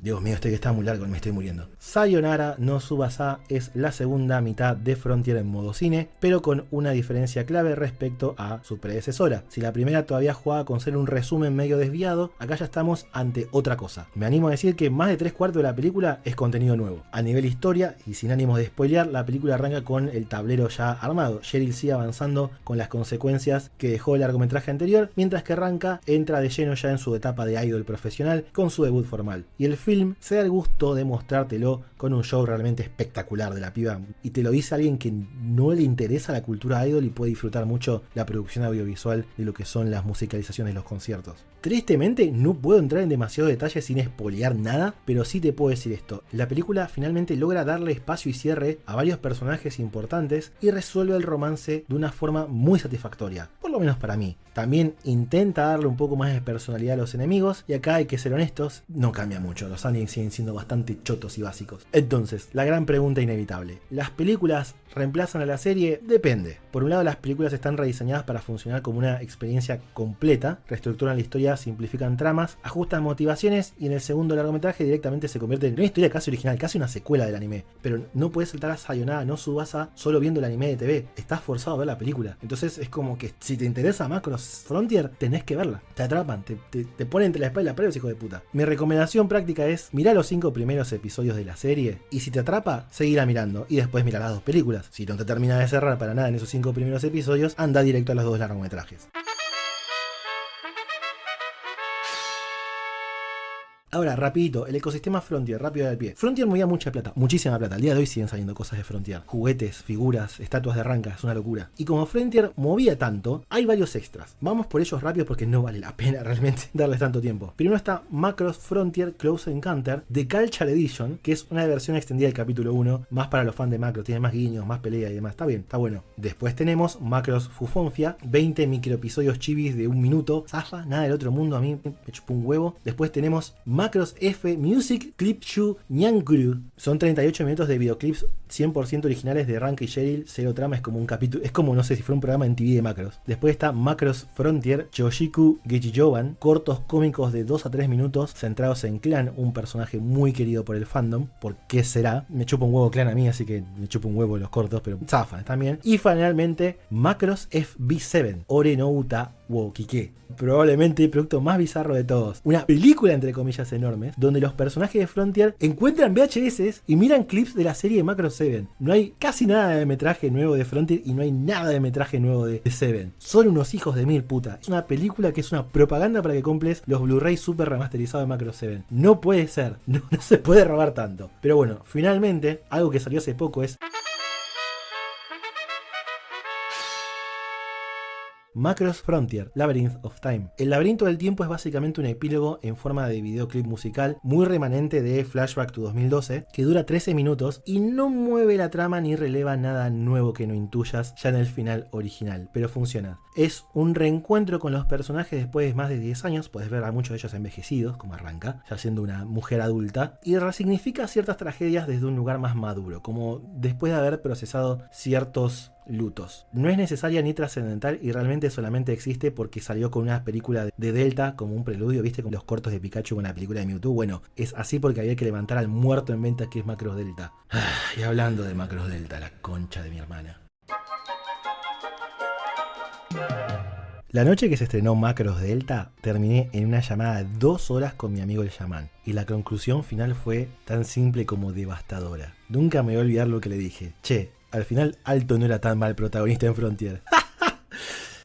Dios mío, que está muy largo, me estoy muriendo. Sayonara no Tsubasa es la segunda mitad de Frontier en modo cine, pero con una diferencia clave respecto a su predecesora. Si la primera todavía jugaba con ser un resumen medio desviado, acá ya estamos ante otra cosa. Me animo a decir que más de 3/4 de la película es contenido nuevo. A nivel historia, y sin ánimos de spoilear, la película arranca con el tablero ya armado. Cheryl sigue avanzando con las consecuencias que dejó el largometraje anterior, mientras que Ranka entra de lleno ya en su etapa de idol profesional con su debut formal. Y el film se da el gusto de mostrártelo con un show realmente espectacular de la piba, y te lo dice alguien que no le interesa la cultura idol y puede disfrutar mucho la producción audiovisual de lo que son las musicalizaciones de los conciertos. Tristemente no puedo entrar en demasiados detalles sin spoilear nada, pero sí te puedo decir esto: la película finalmente logra darle espacio y cierre a varios personajes importantes y resuelve el romance de una forma muy satisfactoria, por lo menos para mí. También intenta darle un poco más de personalidad a los enemigos, y acá hay que ser honestos, no cambia mucho, los aliens siguen siendo bastante chotos y básicos. Entonces, la gran pregunta inevitable: ¿las películas reemplazan a la serie? Depende. Por un lado, las películas están rediseñadas para funcionar como una experiencia completa, reestructuran la historia, simplifican tramas, ajustan motivaciones, y en el segundo largometraje directamente se convierte en una historia casi original, casi una secuela del anime. Pero no puedes saltar a Sayonara no Tsubasa solo viendo el anime de TV, estás forzado a ver la película. Entonces es como que si te interesa Macross Frontier, tenés que verla. Te atrapan, te ponen entre la espalda y la pared, hijo de puta. Mi recomendación práctica es mirar los 5 primeros episodios de la serie y si te atrapa, seguirá mirando y después mirar las 2 películas. Si no te termina de cerrar para nada en esos 5 primeros episodios, anda directo a los 2 largometrajes. Ahora, rapidito, el ecosistema Frontier, rápido al pie. Frontier movía mucha plata, muchísima plata. Al día de hoy siguen saliendo cosas de Frontier. Juguetes, figuras, estatuas de ranca, es una locura. Y como Frontier movía tanto, hay varios extras. Vamos por ellos rápido porque no vale la pena realmente darles tanto tiempo. Primero está Macross Frontier Close Encounter The Culture Edition, que es una versión extendida del capítulo 1, más para los fans de Macross, tiene más guiños, más pelea y demás. Está bien, está bueno. Después tenemos Macross Fufonfia, 20 microepisodios chivis de 1 minuto. Zafa, nada del otro mundo, a mí me chupó un huevo. Después tenemos Macross F Music Clip Shu Nyankuru. Son 38 minutos de videoclips 100% originales de Ranka y Cheryl, cero trama, es como un capítulo, es como no sé si fuera un programa en TV de Macross. Después está Macross Frontier Choshiku Gechijoban, cortos cómicos de 2 a 3 minutos centrados en Clan, un personaje muy querido por el fandom. ¿Por qué será? Me chupa un huevo Clan a mí, así que me chupa un huevo los cortos, pero zafan también. Y finalmente Macross FB7 Ore no Uta wo Kike, probablemente el producto más bizarro de todos. Una película entre comillas enormes, donde los personajes de Frontier encuentran VHS y miran clips de la serie de Macross 7. No hay casi nada de metraje nuevo de Frontier y no hay nada de metraje nuevo de 7. Son unos hijos de mil puta. Es una película que es una propaganda para que compres los Blu-ray super remasterizados de Macross 7. No puede ser, no se puede robar tanto. Pero bueno, finalmente, algo que salió hace poco es Macross Frontier, Labyrinth of Time. El laberinto del tiempo es básicamente un epílogo en forma de videoclip musical muy remanente de Flashback to 2012 que dura 13 minutos y no mueve la trama ni releva nada nuevo que no intuyas ya en el final original, pero funciona. Es un reencuentro con los personajes después de más de 10 años, puedes ver a muchos de ellos envejecidos, como arranca, ya siendo una mujer adulta, y resignifica ciertas tragedias desde un lugar más maduro, como después de haber procesado ciertos lutos. No es necesaria ni trascendental y realmente solamente existe porque salió con una película de Delta como un preludio, viste, con los cortos de Pikachu con la película de Mewtwo. Bueno, es así porque había que levantar al muerto en venta que es Macross Delta. Y hablando de Macross Delta, la concha de mi hermana. La noche que se estrenó Macross Delta, terminé en una llamada de 2 horas con mi amigo el Shaman. Y la conclusión final fue tan simple como devastadora. Nunca me voy a olvidar lo que le dije. Che, al final Alto no era tan mal protagonista en Frontier.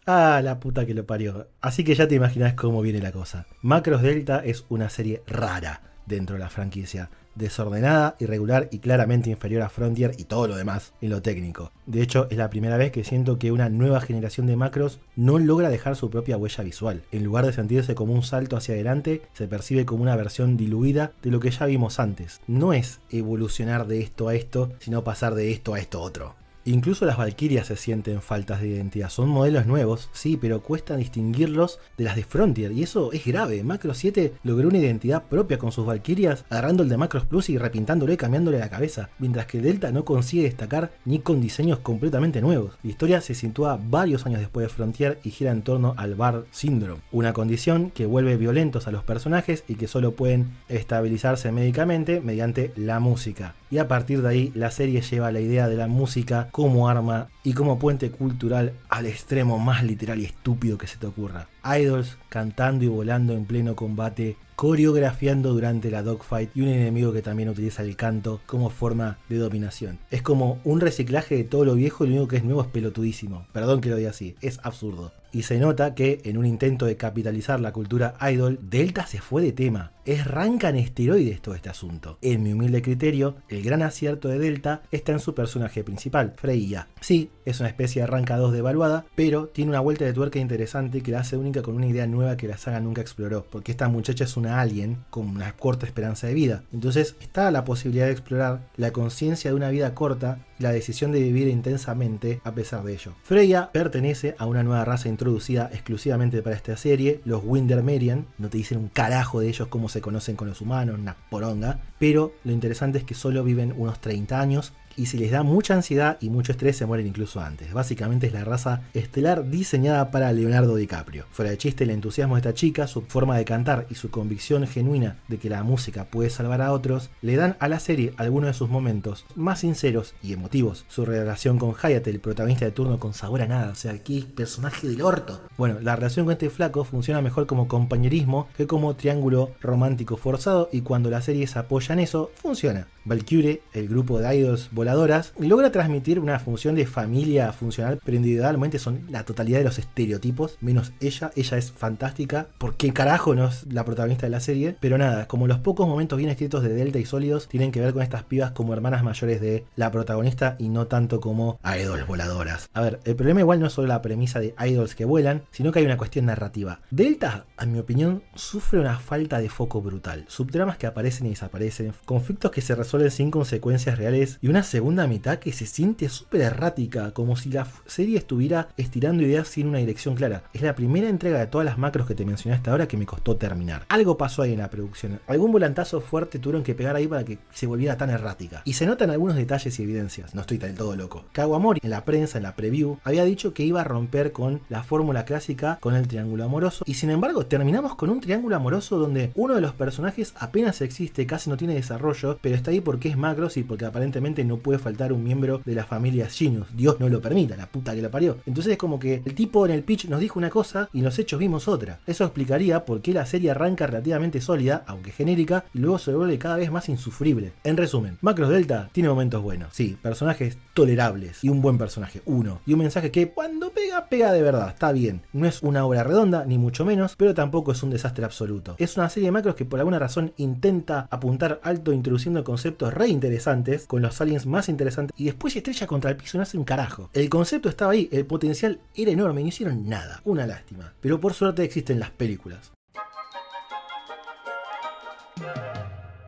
Ah, la puta que lo parió. Así que ya te imaginas cómo viene la cosa. Macross Delta es una serie rara dentro de la franquicia. Desordenada, irregular y claramente inferior a Frontier y todo lo demás en lo técnico. De hecho, es la primera vez que siento que una nueva generación de Macross no logra dejar su propia huella visual. En lugar de sentirse como un salto hacia adelante, se percibe como una versión diluida de lo que ya vimos antes. No es evolucionar de esto a esto, sino pasar de esto a esto otro. Incluso las Valkyrias se sienten faltas de identidad. Son modelos nuevos, sí, pero cuesta distinguirlos de las de Frontier. Y eso es grave. Macross 7 logró una identidad propia con sus Valkyrias, agarrando el de Macross Plus y repintándolo y cambiándole la cabeza. Mientras que Delta no consigue destacar ni con diseños completamente nuevos. La historia se sitúa varios años después de Frontier y gira en torno al Bar Syndrome. Una condición que vuelve violentos a los personajes y que solo pueden estabilizarse médicamente mediante la música. Y a partir de ahí la serie lleva la idea de la música como arma y como puente cultural al extremo más literal y estúpido que se te ocurra. Idols cantando y volando en pleno combate, coreografiando durante la dogfight y un enemigo que también utiliza el canto como forma de dominación. Es como un reciclaje de todo lo viejo y lo único que es nuevo es pelotudísimo. Perdón que lo diga así, es absurdo. Y se nota que en un intento de capitalizar la cultura idol, Delta se fue de tema. Es Ranka en esteroides todo este asunto. En mi humilde criterio, el gran acierto de Delta está en su personaje principal, Freya. Sí, es una especie de Ranka 2 devaluada, pero tiene una vuelta de tuerca interesante que la hace única con una idea nueva que la saga nunca exploró. Porque esta muchacha es una alien con una corta esperanza de vida. Entonces está la posibilidad de explorar la conciencia de una vida corta y la decisión de vivir intensamente a pesar de ello. Freya pertenece a una nueva raza introducida exclusivamente para esta serie, los Windermerian. No te dicen un carajo de ellos cómo se conocen con los humanos, una poronga, pero lo interesante es que solo viven unos 30 años y si les da mucha ansiedad y mucho estrés se mueren incluso antes. Básicamente es la raza estelar diseñada para Leonardo DiCaprio. Fuera de chiste, el entusiasmo de esta chica, su forma de cantar y su convicción genuina de que la música puede salvar a otros, le dan a la serie algunos de sus momentos más sinceros y emotivos. Su relación con Hayate, el protagonista de turno con sabor a nada, o sea, qué personaje del orto. Bueno, la relación con este flaco funciona mejor como compañerismo que como triángulo romántico forzado, y cuando la serie se apoya en eso, funciona. Valkyrie, el grupo de idols voladoras, logra transmitir una función de familia funcional, pero individualmente son la totalidad de los estereotipos, menos ella. Ella es fantástica, porque carajo no es la protagonista de la serie, pero nada, como los pocos momentos bien escritos de Delta y Sólidos tienen que ver con estas pibas como hermanas mayores de la protagonista y no tanto como idols voladoras. A ver, el problema igual no es solo la premisa de idols que vuelan, sino que hay una cuestión narrativa. Delta, a mi opinión, sufre una falta de foco brutal. Subtramas que aparecen y desaparecen, conflictos que se resuelven sin consecuencias reales y una segunda mitad que se siente súper errática, como si la serie estuviera estirando ideas sin una dirección clara. Es la primera entrega de todas las macros que te mencioné hasta ahora que me costó terminar. Algo pasó ahí en la producción. Algún volantazo fuerte tuvieron que pegar ahí para que se volviera tan errática. Y se notan algunos detalles y evidencias. No estoy del todo loco. Kawamori, en la prensa, en la preview, había dicho que iba a romper con la fórmula clásica con el triángulo amoroso. Y sin embargo, terminamos con un triángulo amoroso donde uno de los personajes apenas existe, casi no tiene desarrollo, pero está ahí porque es Macross y porque aparentemente no puede faltar un miembro de la familia Genius. Dios no lo permita, la puta que lo parió. Entonces es como que el tipo en el pitch nos dijo una cosa y en los hechos vimos otra. Eso explicaría por qué la serie arranca relativamente sólida, aunque genérica, y luego se vuelve cada vez más insufrible. En resumen, Macross Delta tiene momentos buenos. Sí, personajes tolerables y un buen personaje, uno. Y un mensaje que cuando pega, pega de verdad, está bien. No es una obra redonda, ni mucho menos, pero tampoco es un desastre absoluto. Es una serie de Macross que por alguna razón intenta apuntar alto introduciendo conceptos re interesantes, con los aliens más interesantes, y después se estrella contra el piso y no hace un carajo. El concepto estaba ahí, el potencial era enorme y no hicieron nada. Una lástima. Pero por suerte existen las películas.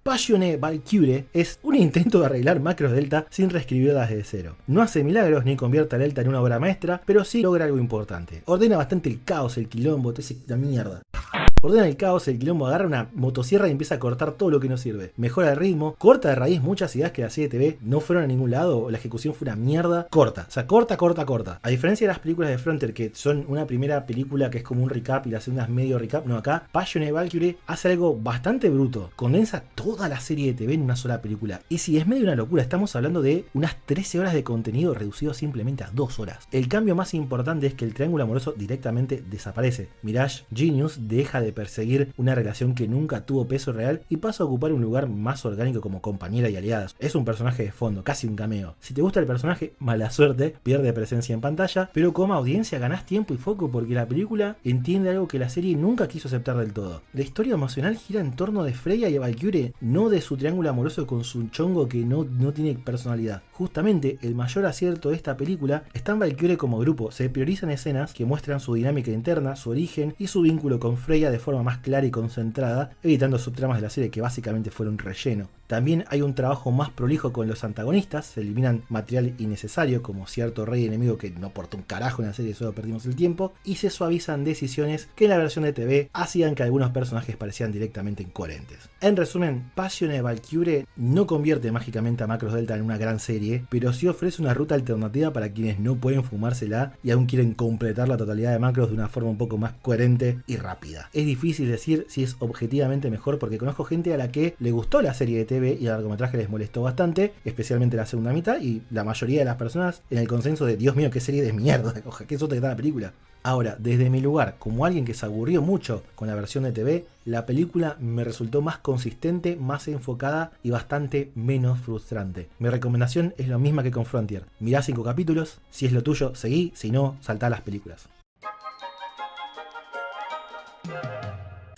Passion Valkyrie es un intento de arreglar Macross Delta sin reescribirlas desde cero. No hace milagros ni convierte a Delta en una obra maestra, pero sí logra algo importante. Ordena bastante el caos, el quilombo, toda esa mierda. Ordena el caos, el quilombo, agarra una motosierra y empieza a cortar todo lo que no sirve. Mejora el ritmo, corta de raíz muchas ideas que la serie TV no fueron a ningún lado, o la ejecución fue una mierda. Corta, o sea, corta. A diferencia de las películas de Frontier, que son una primera película que es como un recap y la segunda es medio recap, no, acá Passion Valkyrie hace algo bastante bruto. Condensa toda la serie de TV en una sola película. Y si es medio una locura, estamos hablando de unas 13 horas de contenido reducido simplemente a 2 horas. El cambio más importante es que el triángulo amoroso directamente desaparece. Mirage Genius deja de perseguir una relación que nunca tuvo peso real y pasa a ocupar un lugar más orgánico como compañera y aliada. Es un personaje de fondo, casi un cameo. Si te gusta el personaje, mala suerte, pierde presencia en pantalla, pero como audiencia ganás tiempo y foco porque la película entiende algo que la serie nunca quiso aceptar del todo. La historia emocional gira en torno de Freya y Valkyrie, no de su triángulo amoroso con su chongo que no tiene personalidad. Justamente el mayor acierto de esta película está en Valkyrie como grupo. Se priorizan escenas que muestran su dinámica interna, su origen y su vínculo con Freya de forma más clara y concentrada, evitando subtramas de la serie que básicamente fueron relleno. También hay un trabajo más prolijo con los antagonistas, se eliminan material innecesario como cierto rey enemigo que no aporta un carajo en la serie, solo perdimos el tiempo, y se suavizan decisiones que en la versión de TV hacían que algunos personajes parecían directamente incoherentes. En resumen, Passion Valkyrie no convierte mágicamente a Macross Delta en una gran serie, pero sí ofrece una ruta alternativa para quienes no pueden fumársela y aún quieren completar la totalidad de Macross de una forma un poco más coherente y rápida. Es difícil decir si es objetivamente mejor porque conozco gente a la que le gustó la serie de TV y el largometraje les molestó bastante, especialmente la segunda mitad, y la mayoría de las personas en el consenso de Dios mío, qué serie de mierda, qué sota que está la película. Ahora, desde mi lugar, como alguien que se aburrió mucho con la versión de TV, la película me resultó más consistente, más enfocada y bastante menos frustrante. Mi recomendación es la misma que con Frontier. Mirá 5 capítulos, si es lo tuyo, seguí, si no, saltá a las películas.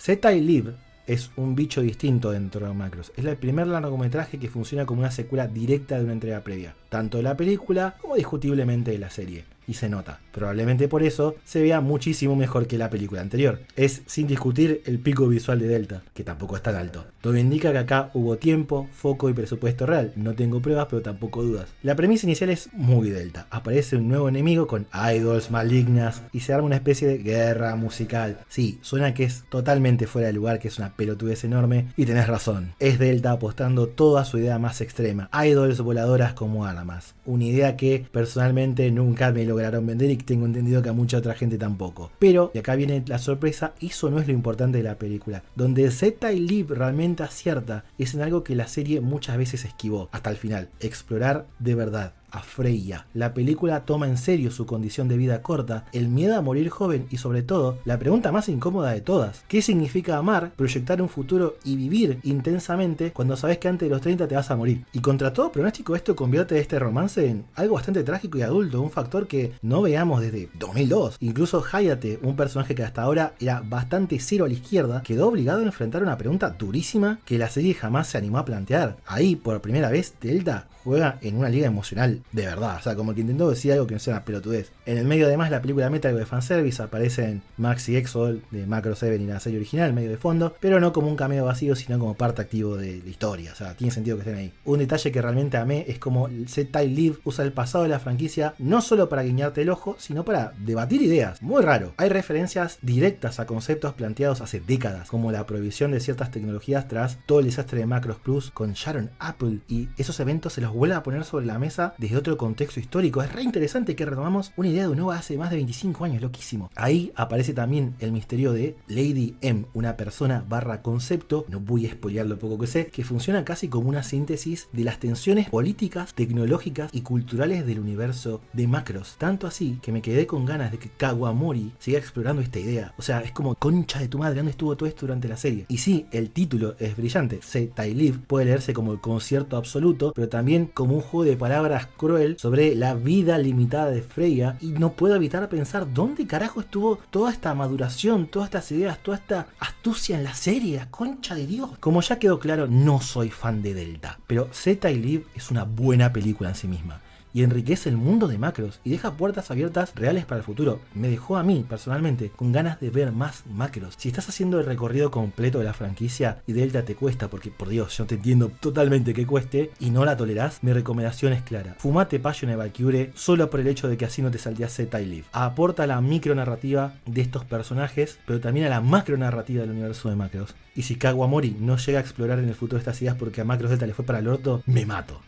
Zeta y Liv es un bicho distinto dentro de Macross. Es el primer largometraje que funciona como una secuela directa de una entrega previa, tanto de la película como discutiblemente de la serie. y se nota. Probablemente por eso se vea muchísimo mejor que la película anterior. Es sin discutir el pico visual de Delta, que tampoco es tan alto. Todo indica que acá hubo tiempo, foco y presupuesto real. No tengo pruebas, pero tampoco dudas. La premisa inicial es muy Delta. Aparece un nuevo enemigo con idols malignas y se arma una especie de guerra musical. Sí, suena que es totalmente fuera de lugar, que es una pelotudez enorme, y tenés razón. Es Delta apostando toda su idea más extrema. Idols voladoras como armas. Una idea que personalmente nunca me lograron vender y tengo entendido que a mucha otra gente tampoco. Pero, y acá viene la sorpresa, eso no es lo importante de la película. Donde Z-Type Live realmente acierta es en algo que la serie muchas veces esquivó hasta el final. Explorar de verdad a Freya. La película toma en serio su condición de vida corta, el miedo a morir joven y sobre todo, la pregunta más incómoda de todas. ¿Qué significa amar, proyectar un futuro y vivir intensamente cuando sabes que antes de los 30 te vas a morir? Y contra todo pronóstico esto convierte este romance en algo bastante trágico y adulto, un factor que no veamos desde 2002. Incluso Hayate, un personaje que hasta ahora era bastante cero a la izquierda, quedó obligado a enfrentar una pregunta durísima que la serie jamás se animó a plantear. Ahí, por primera vez, Delta juega en una liga emocional de verdad, o sea, como que intentó decir algo que no sea una pelotudez. En el medio además la película mete algo de fanservice, aparecen Max y Exol de Macro 7 y la serie original, medio de fondo, pero no como un cameo vacío, sino como parte activo de la historia, o sea, tiene sentido que estén ahí. Un detalle que realmente amé es como Z-Type Live usa el pasado de la franquicia no solo para guiñarte el ojo, sino para debatir ideas, muy raro. Hay referencias directas a conceptos planteados hace décadas, como la prohibición de ciertas tecnologías tras todo el desastre de Macros Plus con Sharon Apple, y esos eventos se los vuelve a poner sobre la mesa desde otro contexto histórico. Es re interesante que retomamos una idea de Unova hace más de 25 años, loquísimo. Ahí aparece también el misterio de Lady M, una persona barra concepto, no voy a spoilear lo poco que sé, que funciona casi como una síntesis de las tensiones políticas, tecnológicas y culturales del universo de Macros. Tanto así que me quedé con ganas de que Kawamori siga explorando esta idea. O sea, es como concha de tu madre, ¿dónde estuvo todo esto durante la serie? Y sí, el título es brillante. Z-Type Live puede leerse como el concierto absoluto, pero también como un juego de palabras cruel sobre la vida limitada de Freya, y no puedo evitar pensar dónde carajo estuvo toda esta maduración, todas estas ideas, toda esta astucia en la serie, la concha de Dios. Como ya quedó claro, no soy fan de Delta, pero Z-Type Live es una buena película en sí misma y enriquece el mundo de Macros y deja puertas abiertas reales para el futuro. Me dejó a mí, personalmente, con ganas de ver más Macros. Si estás haciendo el recorrido completo de la franquicia y Delta te cuesta, porque por Dios, yo te entiendo totalmente que cueste, y no la tolerás, mi recomendación es clara. Fumate Passion Valkyrie solo por el hecho de que así no te salteas Z-Type Live. Aporta la micronarrativa de estos personajes, pero también a la macronarrativa del universo de Macros. Y si Kawamori no llega a explorar en el futuro estas ideas porque a Macros Delta le fue para el orto, me mato.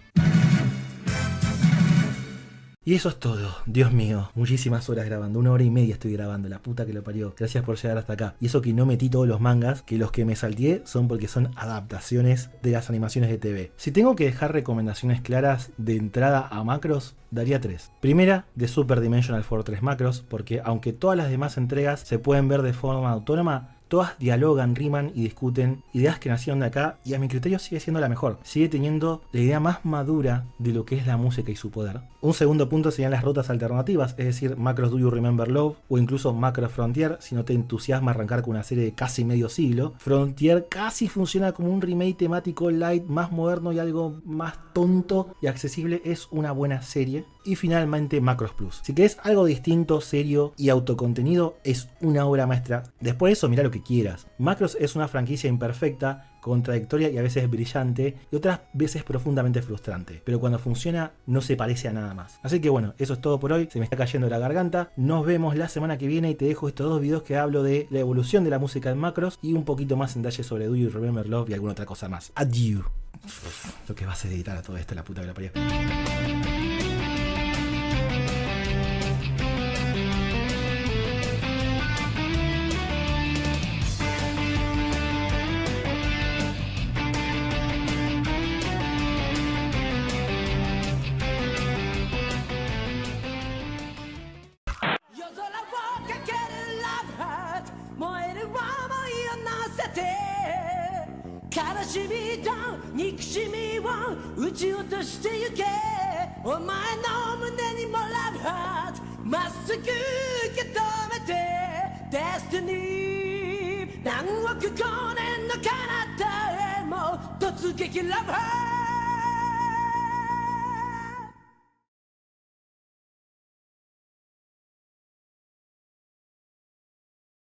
Y eso es todo, Dios mío, muchísimas horas grabando, 1 hora y media estoy grabando, la puta que lo parió. Gracias por llegar hasta acá. Y eso que no metí todos los mangas, que los que me salteé son porque son adaptaciones de las animaciones de TV. Si tengo que dejar recomendaciones claras de entrada a Macros, daría 3. Primera, The Super Dimensional Fortress Macros, porque aunque todas las demás entregas se pueden ver de forma autónoma, todas dialogan, riman y discuten ideas que nacieron de acá, y a mi criterio sigue siendo la mejor. Sigue teniendo la idea más madura de lo que es la música y su poder. Un segundo punto serían las rutas alternativas, es decir, Macros Do You Remember Love o incluso Macros Frontier, si no te entusiasma arrancar con una serie de casi medio siglo. Frontier casi funciona como un remake temático light, más moderno y algo más tonto y accesible. Es una buena serie. Y finalmente Macros Plus. Si querés algo distinto, serio y autocontenido, es una obra maestra. Después de eso, mirá lo que quieras. Macros es una franquicia imperfecta, contradictoria y a veces brillante, y otras veces profundamente frustrante. Pero cuando funciona, no se parece a nada más. Así que bueno, eso es todo por hoy. Se me está cayendo la garganta. Nos vemos la semana que viene y te dejo estos 2 videos que hablo de la evolución de la música en Macros y un poquito más en detalle sobre Do You Remember Love y alguna otra cosa más. Adiós. Lo que vas a editar a todo esto, la puta que la parió. Destiny 何億光年の彼方へも突撃ラブハー